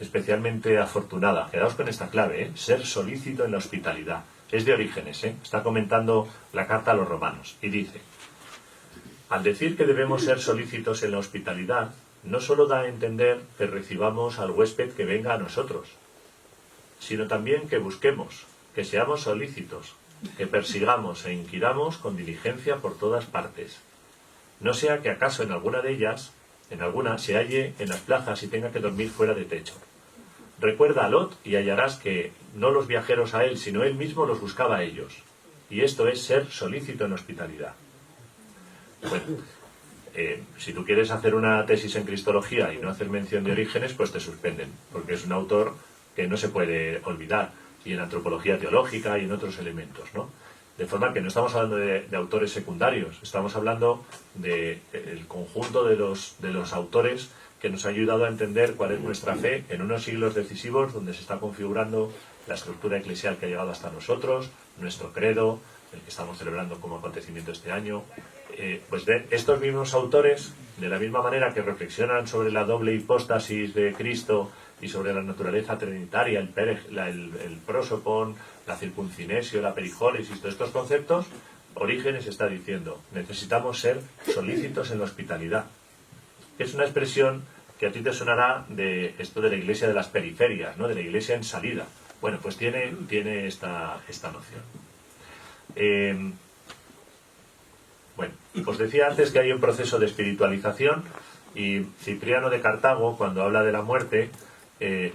especialmente afortunada. Quedaos con esta clave, ser solícito en la hospitalidad. Es de Orígenes, está comentando la carta a los romanos y dice: al decir que debemos ser solícitos en la hospitalidad, no solo da a entender que recibamos al huésped que venga a nosotros, sino también que busquemos, que seamos solícitos, que persigamos e inquiramos con diligencia por todas partes. No sea que acaso en alguna de ellas, se halle en las plazas y tenga que dormir fuera de techo. Recuerda a Lot y hallarás que no los viajeros a él, sino él mismo los buscaba a ellos. Y esto es ser solícito en hospitalidad. Bueno, si tú quieres hacer una tesis en Cristología y no hacer mención de Orígenes, pues te suspenden, porque es un autor que no se puede olvidar, y en antropología teológica y en otros elementos, ¿no? De forma que no estamos hablando de autores secundarios, estamos hablando del conjunto de los autores que nos ha ayudado a entender cuál es nuestra fe en unos siglos decisivos donde se está configurando la estructura eclesial que ha llegado hasta nosotros, nuestro credo, el que estamos celebrando como acontecimiento este año, pues de estos mismos autores, de la misma manera que reflexionan sobre la doble hipóstasis de Cristo y sobre la naturaleza trinitaria, el prosopon, la circuncinesio, la perijólesis, todos estos conceptos, Orígenes está diciendo, necesitamos ser solícitos en la hospitalidad. Es una expresión que a ti te sonará de esto de la iglesia de las periferias, ¿no? De la iglesia en salida. Bueno, pues tiene esta noción. Bueno, os decía antes que hay un proceso de espiritualización y Cipriano de Cartago, cuando habla de la muerte,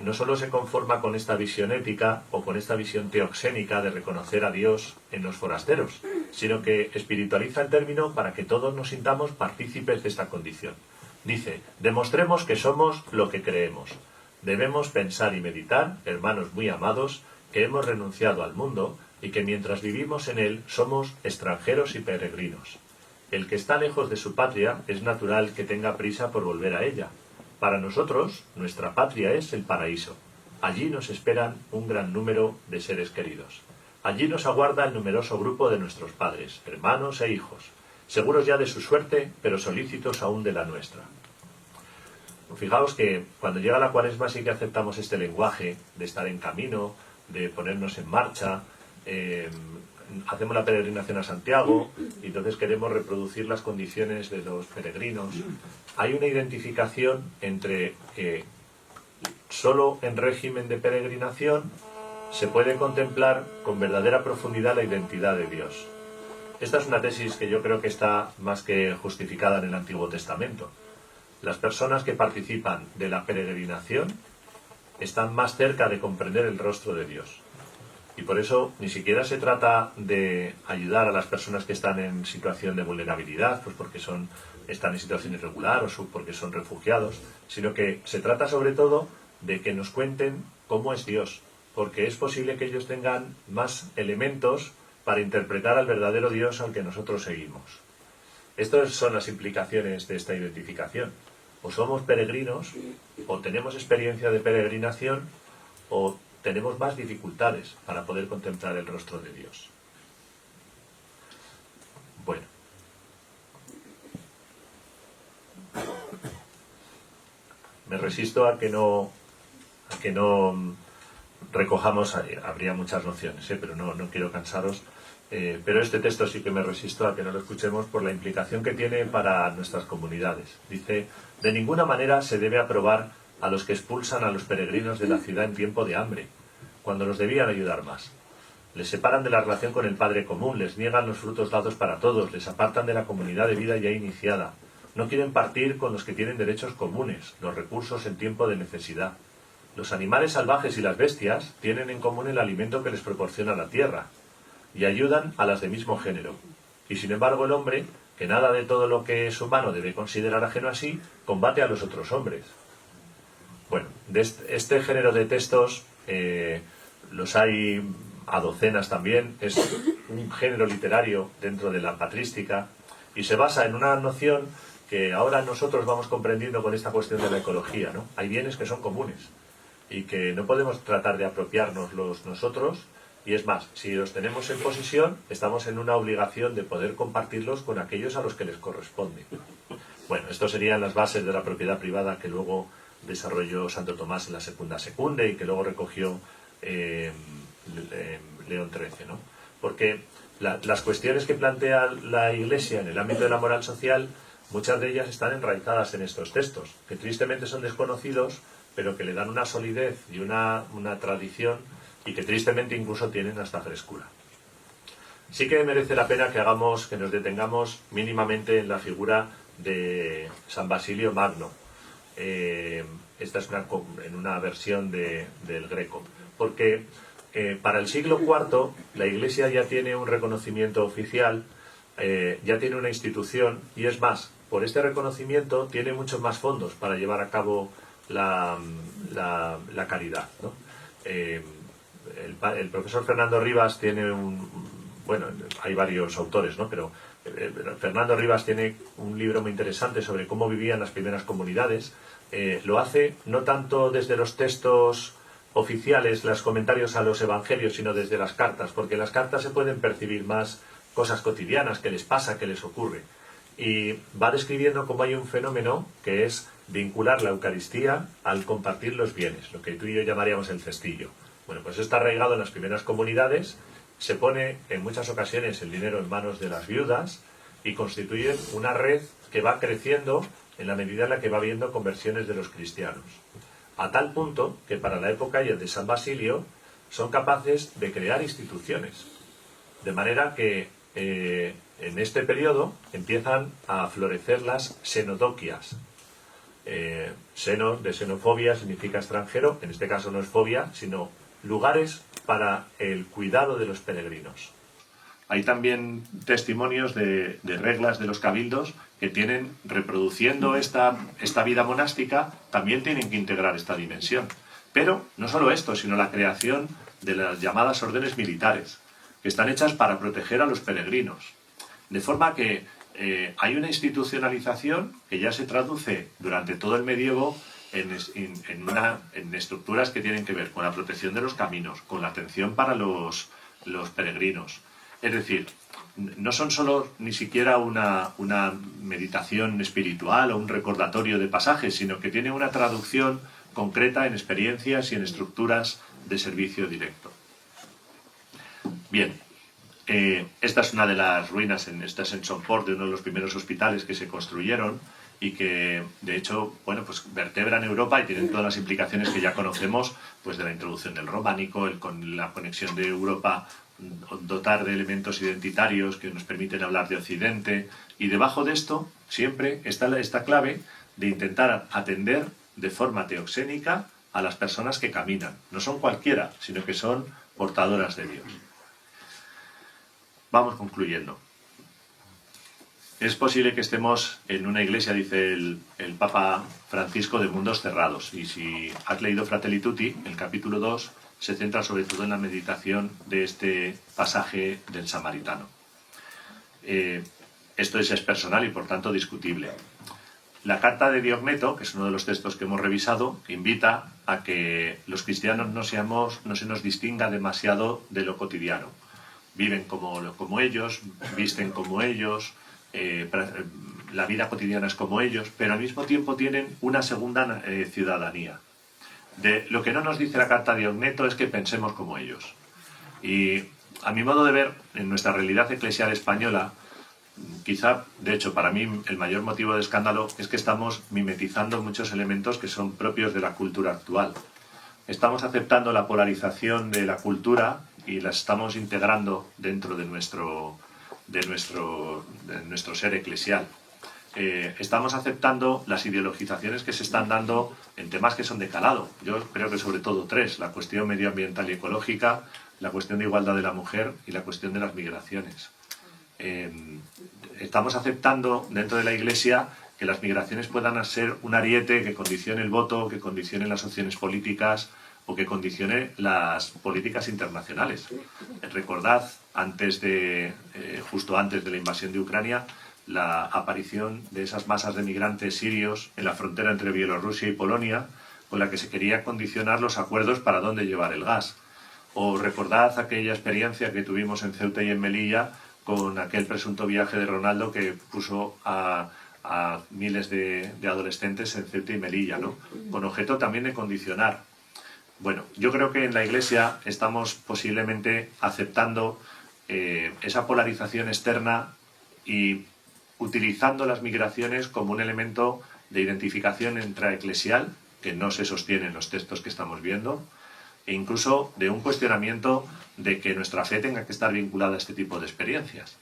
no solo se conforma con esta visión ética o con esta visión teoxénica de reconocer a Dios en los forasteros, sino que espiritualiza el término para que todos nos sintamos partícipes de esta condición. Dice, demostremos que somos lo que creemos. Debemos pensar y meditar, hermanos muy amados, que hemos renunciado al mundo y que mientras vivimos en él somos extranjeros y peregrinos. El que está lejos de su patria es natural que tenga prisa por volver a ella. Para nosotros, nuestra patria es el paraíso. Allí nos esperan un gran número de seres queridos. Allí nos aguarda el numeroso grupo de nuestros padres, hermanos e hijos, seguros ya de su suerte, pero solícitos aún de la nuestra. Fijaos que cuando llega la Cuaresma sí que aceptamos este lenguaje de estar en camino, de ponernos en marcha, hacemos la peregrinación a Santiago y entonces queremos reproducir las condiciones de los peregrinos. Hay una identificación entre que solo en régimen de peregrinación se puede contemplar con verdadera profundidad la identidad de Dios. Esta es una tesis que yo creo que está más que justificada en el Antiguo Testamento. Las personas que participan de la peregrinación están más cerca de comprender el rostro de Dios. Y por eso ni siquiera se trata de ayudar a las personas que están en situación de vulnerabilidad, pues porque están en situación irregular o porque son refugiados, sino que se trata sobre todo de que nos cuenten cómo es Dios, porque es posible que ellos tengan más elementos para interpretar al verdadero Dios al que nosotros seguimos. Estas son las implicaciones de esta identificación. O somos peregrinos, o tenemos experiencia de peregrinación, o tenemos más dificultades para poder contemplar el rostro de Dios. Bueno. Me resisto a que no recojamos, habría muchas nociones, pero no quiero cansaros. Pero este texto sí que me resisto a que no lo escuchemos por la implicación que tiene para nuestras comunidades. Dice, de ninguna manera se debe aprobar a los que expulsan a los peregrinos de la ciudad en tiempo de hambre, cuando los debían ayudar más. Les separan de la relación con el Padre común, les niegan los frutos dados para todos, les apartan de la comunidad de vida ya iniciada. No quieren partir con los que tienen derechos comunes, los recursos en tiempo de necesidad. Los animales salvajes y las bestias tienen en común el alimento que les proporciona la tierra, y ayudan a las de mismo género. Y sin embargo el hombre, que nada de todo lo que es humano debe considerar ajeno a sí, combate a los otros hombres. Bueno, de este género de textos los hay a docenas también. Es un género literario dentro de la patrística y se basa en una noción que ahora nosotros vamos comprendiendo con esta cuestión de la ecología, ¿no? Hay bienes que son comunes y que no podemos tratar de apropiárnoslos nosotros. Y es más, si los tenemos en posesión, estamos en una obligación de poder compartirlos con aquellos a los que les corresponde. Bueno, esto serían las bases de la propiedad privada que luego desarrolló Santo Tomás en la Secunda Secunde y que luego recogió León XIII, ¿no? Porque las cuestiones que plantea la Iglesia en el ámbito de la moral social, muchas de ellas están enraizadas en estos textos, que tristemente son desconocidos, pero que le dan una solidez y una tradición y que tristemente incluso tienen hasta frescura. Sí que merece la pena que nos detengamos mínimamente en la figura de San Basilio Magno. Esta es en una versión del Greco, porque para el siglo IV la Iglesia ya tiene un reconocimiento oficial, ya tiene una institución, y es más, por este reconocimiento tiene muchos más fondos para llevar a cabo la caridad, ¿no? El profesor Fernando Rivas tiene hay varios autores, ¿no? Pero Fernando Rivas tiene un libro muy interesante sobre cómo vivían las primeras comunidades. Lo hace no tanto desde los textos oficiales los comentarios a los evangelios, sino desde las cartas, porque en las cartas se pueden percibir más cosas cotidianas que les pasa, que les ocurre. Y va describiendo cómo hay un fenómeno que es vincular la Eucaristía al compartir los bienes, lo que tú y yo llamaríamos el cestillo. Bueno, pues está arraigado en las primeras comunidades, se pone en muchas ocasiones el dinero en manos de las viudas y constituyen una red que va creciendo en la medida en la que va habiendo conversiones de los cristianos. A tal punto que para la época y el de San Basilio son capaces de crear instituciones. De manera que en este periodo empiezan a florecer las xenodoquias. Xeno, de xenofobia, significa extranjero, en este caso no es fobia, sino lugares para el cuidado de los peregrinos. Hay también testimonios de reglas de los cabildos que tienen, reproduciendo esta vida monástica, también tienen que integrar esta dimensión. Pero no solo esto, sino la creación de las llamadas órdenes militares, que están hechas para proteger a los peregrinos. De forma que hay una institucionalización que ya se traduce durante todo el medievo en estructuras que tienen que ver con la protección de los caminos, con la atención para los peregrinos. Es decir, no son solo ni siquiera una meditación espiritual o un recordatorio de pasajes, sino que tiene una traducción concreta en experiencias y en estructuras de servicio directo. Bien, esta es una de las ruinas, esta es en Somport, de uno de los primeros hospitales que se construyeron y que, de hecho, bueno, pues vertebran Europa y tienen todas las implicaciones que ya conocemos, pues de la introducción del románico, con la conexión de Europa, dotar de elementos identitarios que nos permiten hablar de Occidente, y debajo de esto siempre está esta clave de intentar atender de forma teoxénica a las personas que caminan. No son cualquiera, sino que son portadoras de Dios. Vamos concluyendo. Es posible que estemos en una iglesia, dice el Papa Francisco, de mundos cerrados. Y si has leído Fratelli Tutti, el capítulo 2 se centra sobre todo en la meditación de este pasaje del samaritano. Esto es personal y por tanto discutible. La carta de Diogneto, que es uno de los textos que hemos revisado, invita a que los cristianos no se nos distinga demasiado de lo cotidiano. Viven como ellos, visten como ellos, la vida cotidiana es como ellos, pero al mismo tiempo tienen una segunda ciudadanía. Lo que no nos dice la carta de Diogneto es que pensemos como ellos. Y a mi modo de ver, en nuestra realidad eclesial española, quizá, de hecho, para mí el mayor motivo de escándalo es que estamos mimetizando muchos elementos que son propios de la cultura actual. Estamos aceptando la polarización de la cultura y la estamos integrando dentro de nuestro ser eclesial. Estamos aceptando las ideologizaciones que se están dando en temas que son de calado. Yo creo que sobre todo tres: la cuestión medioambiental y ecológica, la cuestión de igualdad de la mujer y la cuestión de las migraciones. Estamos aceptando dentro de la Iglesia que las migraciones puedan ser un ariete que condicione el voto, que condicione las opciones políticas o que condicione las políticas internacionales. Recordad, justo antes de la invasión de Ucrania, la aparición de esas masas de migrantes sirios en la frontera entre Bielorrusia y Polonia, con la que se quería condicionar los acuerdos para dónde llevar el gas. O recordad aquella experiencia que tuvimos en Ceuta y en Melilla con aquel presunto viaje de Ronaldo que puso a miles de adolescentes en Ceuta y Melilla, ¿no? Con objeto también de condicionar. Bueno, yo creo que en la Iglesia estamos posiblemente aceptando esa polarización externa y utilizando las migraciones como un elemento de identificación intraeclesial, que no se sostiene en los textos que estamos viendo, e incluso de un cuestionamiento de que nuestra fe tenga que estar vinculada a este tipo de experiencias.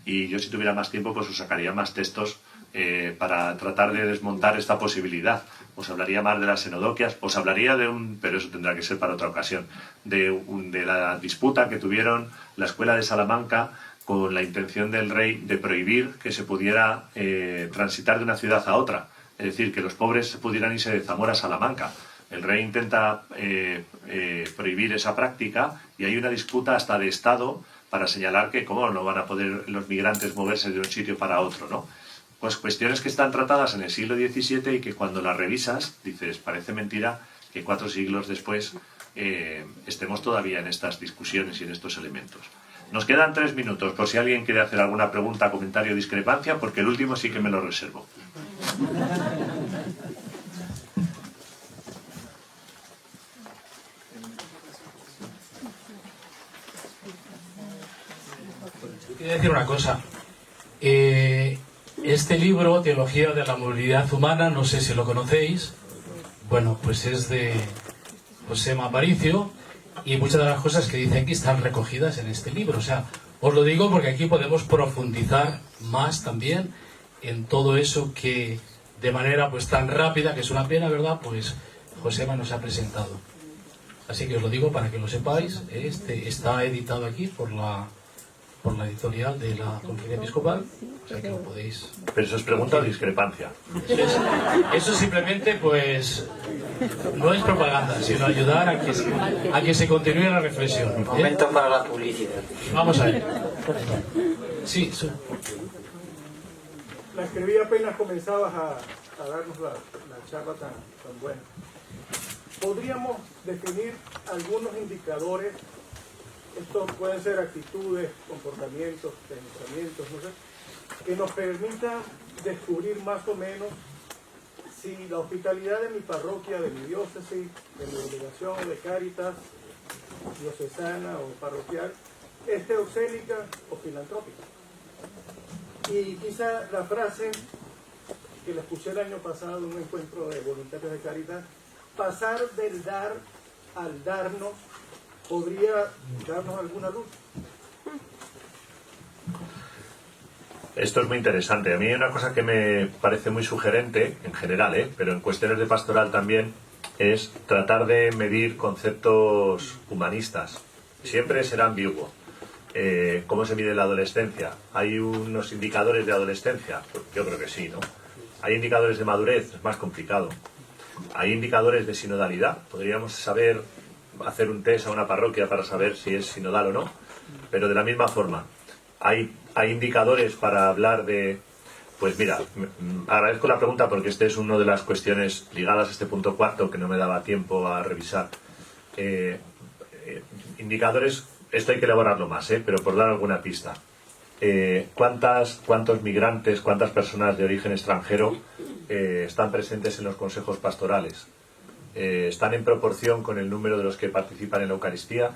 Y yo, si tuviera más tiempo, pues os sacaría más textos para tratar de desmontar esta posibilidad. Os hablaría más de las xenodoquias, os hablaría pero eso tendrá que ser para otra ocasión, de la disputa que tuvieron la escuela de Salamanca con la intención del rey de prohibir que se pudiera transitar de una ciudad a otra. Es decir, que los pobres pudieran irse de Zamora a Salamanca. El rey intenta prohibir esa práctica y hay una disputa hasta de Estado para señalar que cómo no van a poder los migrantes moverse de un sitio para otro, ¿no? Pues cuestiones que están tratadas en el siglo XVII y que cuando las revisas dices, parece mentira que 4 siglos después estemos todavía en estas discusiones y en estos elementos. Nos quedan 3 minutos por si alguien quiere hacer alguna pregunta, comentario o discrepancia, porque el último sí que me lo reservo. Quiero decir una cosa. Este libro, Teología de la Movilidad Humana, no sé si lo conocéis, bueno, pues es de José Aparicio, y muchas de las cosas que dice aquí están recogidas en este libro. O sea, os lo digo porque aquí podemos profundizar más también en todo eso que de manera pues tan rápida, que es una pena, ¿verdad?, pues Josema nos ha presentado. Así que os lo digo para que lo sepáis. Este está editado aquí por la editorial de la Conferencia Episcopal, o sea que lo podéis... Pero eso es pregunta o discrepancia. Eso simplemente, pues, no es propaganda, sino ayudar a que se continúe la reflexión. Momento para la publicidad. Vamos a ver. Sí. La escribí apenas comenzabas a darnos la charla tan buena. ¿Podríamos definir algunos indicadores? Estos pueden ser actitudes, comportamientos, pensamientos, no sé, que nos permitan descubrir más o menos si la hospitalidad de mi parroquia, de mi diócesis, de mi delegación o de Cáritas, diocesana o parroquial, es teocénica o filantrópica. Y quizá la frase que la escuché el año pasado en un encuentro de voluntarios de Cáritas, pasar del dar al darnos, ¿podría darnos alguna luz? Esto es muy interesante. A mí hay una cosa que me parece muy sugerente, en general, pero en cuestiones de pastoral también, es tratar de medir conceptos humanistas. Siempre será ambiguo. ¿Cómo se mide la adolescencia? ¿Hay unos indicadores de adolescencia? Pues yo creo que sí, ¿no? ¿Hay indicadores de madurez? Es más complicado. ¿Hay indicadores de sinodalidad? Podríamos saber, hacer un test a una parroquia para saber si es sinodal o no, pero de la misma forma, ¿hay indicadores para hablar de...? Pues mira, agradezco la pregunta porque este es una de las cuestiones ligadas a este punto cuarto que no me daba tiempo a revisar. Indicadores, esto hay que elaborarlo más, pero por dar alguna pista. ¿Cuántos migrantes, cuántas personas de origen extranjero están presentes en los consejos pastorales? ¿Están en proporción con el número de los que participan en la Eucaristía?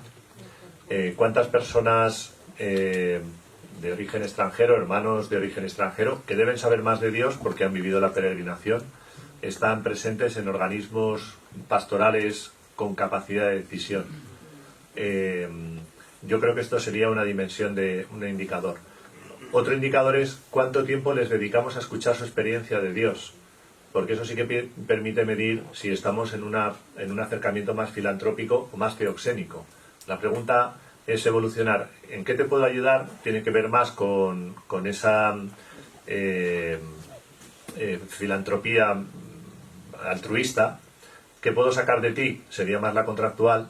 ¿Cuántas personas de origen extranjero, hermanos de origen extranjero, que deben saber más de Dios porque han vivido la peregrinación, están presentes en organismos pastorales con capacidad de decisión? Yo creo que esto sería una dimensión de un indicador. Otro indicador es cuánto tiempo les dedicamos a escuchar su experiencia de Dios, porque eso sí que permite medir si estamos en un acercamiento más filantrópico o más teoxénico. La pregunta es evolucionar. ¿En qué te puedo ayudar? Tiene que ver más con esa filantropía altruista. ¿Qué puedo sacar de ti? Sería más la contractual.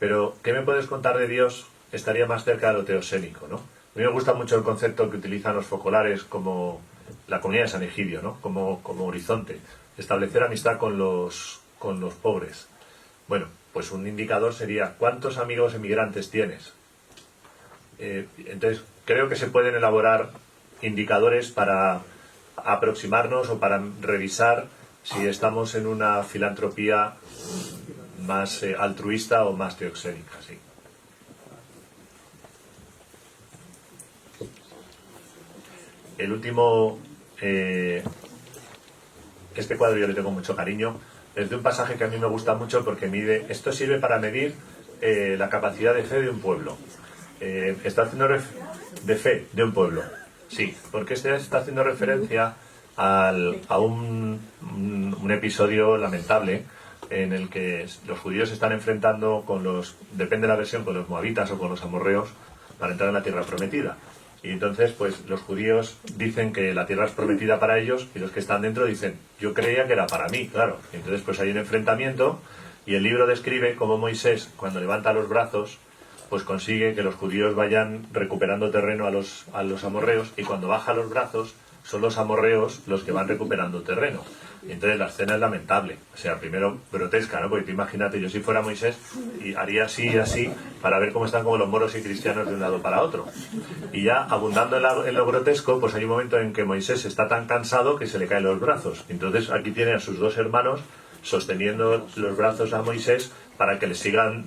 Pero ¿qué me puedes contar de Dios? Estaría más cerca de lo teosénico, ¿no? A mí me gusta mucho el concepto que utilizan los focolares como la comunidad de San Egidio, ¿no? Como horizonte. Establecer amistad con los pobres. Bueno, pues un indicador sería ¿cuántos amigos emigrantes tienes? Entonces, creo que se pueden elaborar indicadores para aproximarnos o para revisar si estamos en una filantropía más altruista o más teoxénica, sí. El último, este cuadro yo le tengo mucho cariño, es de un pasaje que a mí me gusta mucho porque mide, esto sirve para medir la capacidad de fe de un pueblo. Está haciendo de fe de un pueblo, sí, porque este está haciendo referencia a un episodio lamentable en el que los judíos se están enfrentando depende de la versión, con los moabitas o con los amorreos para entrar en la tierra prometida. Y entonces, pues los judíos dicen que la tierra es prometida para ellos y los que están dentro dicen, yo creía que era para mí, claro. Y entonces, pues hay un enfrentamiento y el libro describe cómo Moisés, cuando levanta los brazos, pues consigue que los judíos vayan recuperando terreno a los amorreos y cuando baja los brazos son los amorreos los que van recuperando terreno. Y entonces la escena es lamentable, o sea, primero grotesca, ¿no? Porque tú imagínate, yo si fuera Moisés y haría así y así para ver cómo están como los moros y cristianos de un lado para otro. Y ya abundando en lo grotesco, pues hay un momento en que Moisés está tan cansado que se le caen los brazos. Entonces aquí tiene a sus dos hermanos sosteniendo los brazos a Moisés para que le sigan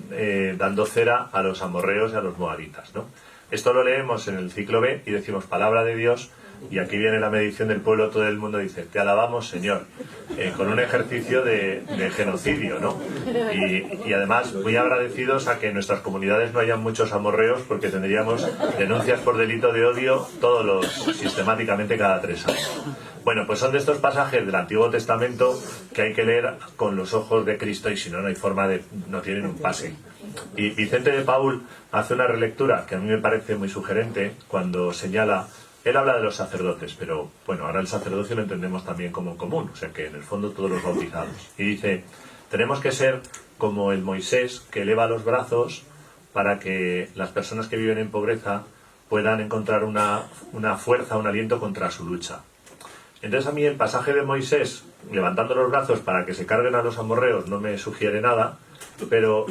dando cera a los amorreos y a los moabitas, ¿no? Esto lo leemos en el ciclo B y decimos palabra de Dios, y aquí viene la medición del pueblo, todo el mundo dice, te alabamos Señor, con un ejercicio de genocidio, ¿no? Y además muy agradecidos a que en nuestras comunidades no hayan muchos amorreos, porque tendríamos denuncias por delito de odio sistemáticamente cada 3 años. Bueno, pues son de estos pasajes del Antiguo Testamento que hay que leer con los ojos de Cristo, y si no, no hay forma no tienen un pase. Y Vicente de Paúl hace una relectura que a mí me parece muy sugerente cuando señala, él habla de los sacerdotes, pero bueno, ahora el sacerdocio lo entendemos también como común, o sea que en el fondo todos los bautizados. Y dice, tenemos que ser como el Moisés que eleva los brazos para que las personas que viven en pobreza puedan encontrar una fuerza, un aliento contra su lucha. Entonces a mí el pasaje de Moisés levantando los brazos para que se carguen a los amorreos no me sugiere nada, pero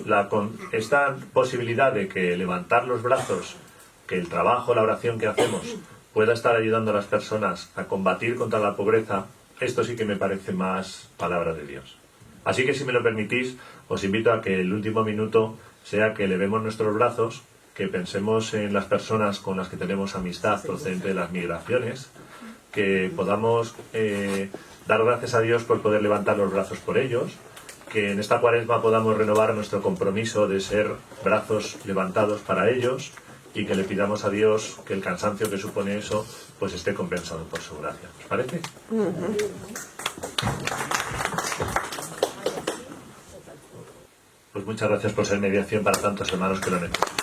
esta posibilidad de que levantar los brazos, que el trabajo, la oración que hacemos pueda estar ayudando a las personas a combatir contra la pobreza, esto sí que me parece más palabra de Dios. Así que si me lo permitís, os invito a que el último minuto sea que elevemos nuestros brazos, que pensemos en las personas con las que tenemos amistad procedente de las migraciones, que podamos dar gracias a Dios por poder levantar los brazos por ellos, que en esta Cuaresma podamos renovar nuestro compromiso de ser brazos levantados para ellos, y que le pidamos a Dios que el cansancio que supone eso pues esté compensado por su gracia. ¿Os parece? Pues muchas gracias por ser mediación para tantos hermanos que lo necesitan.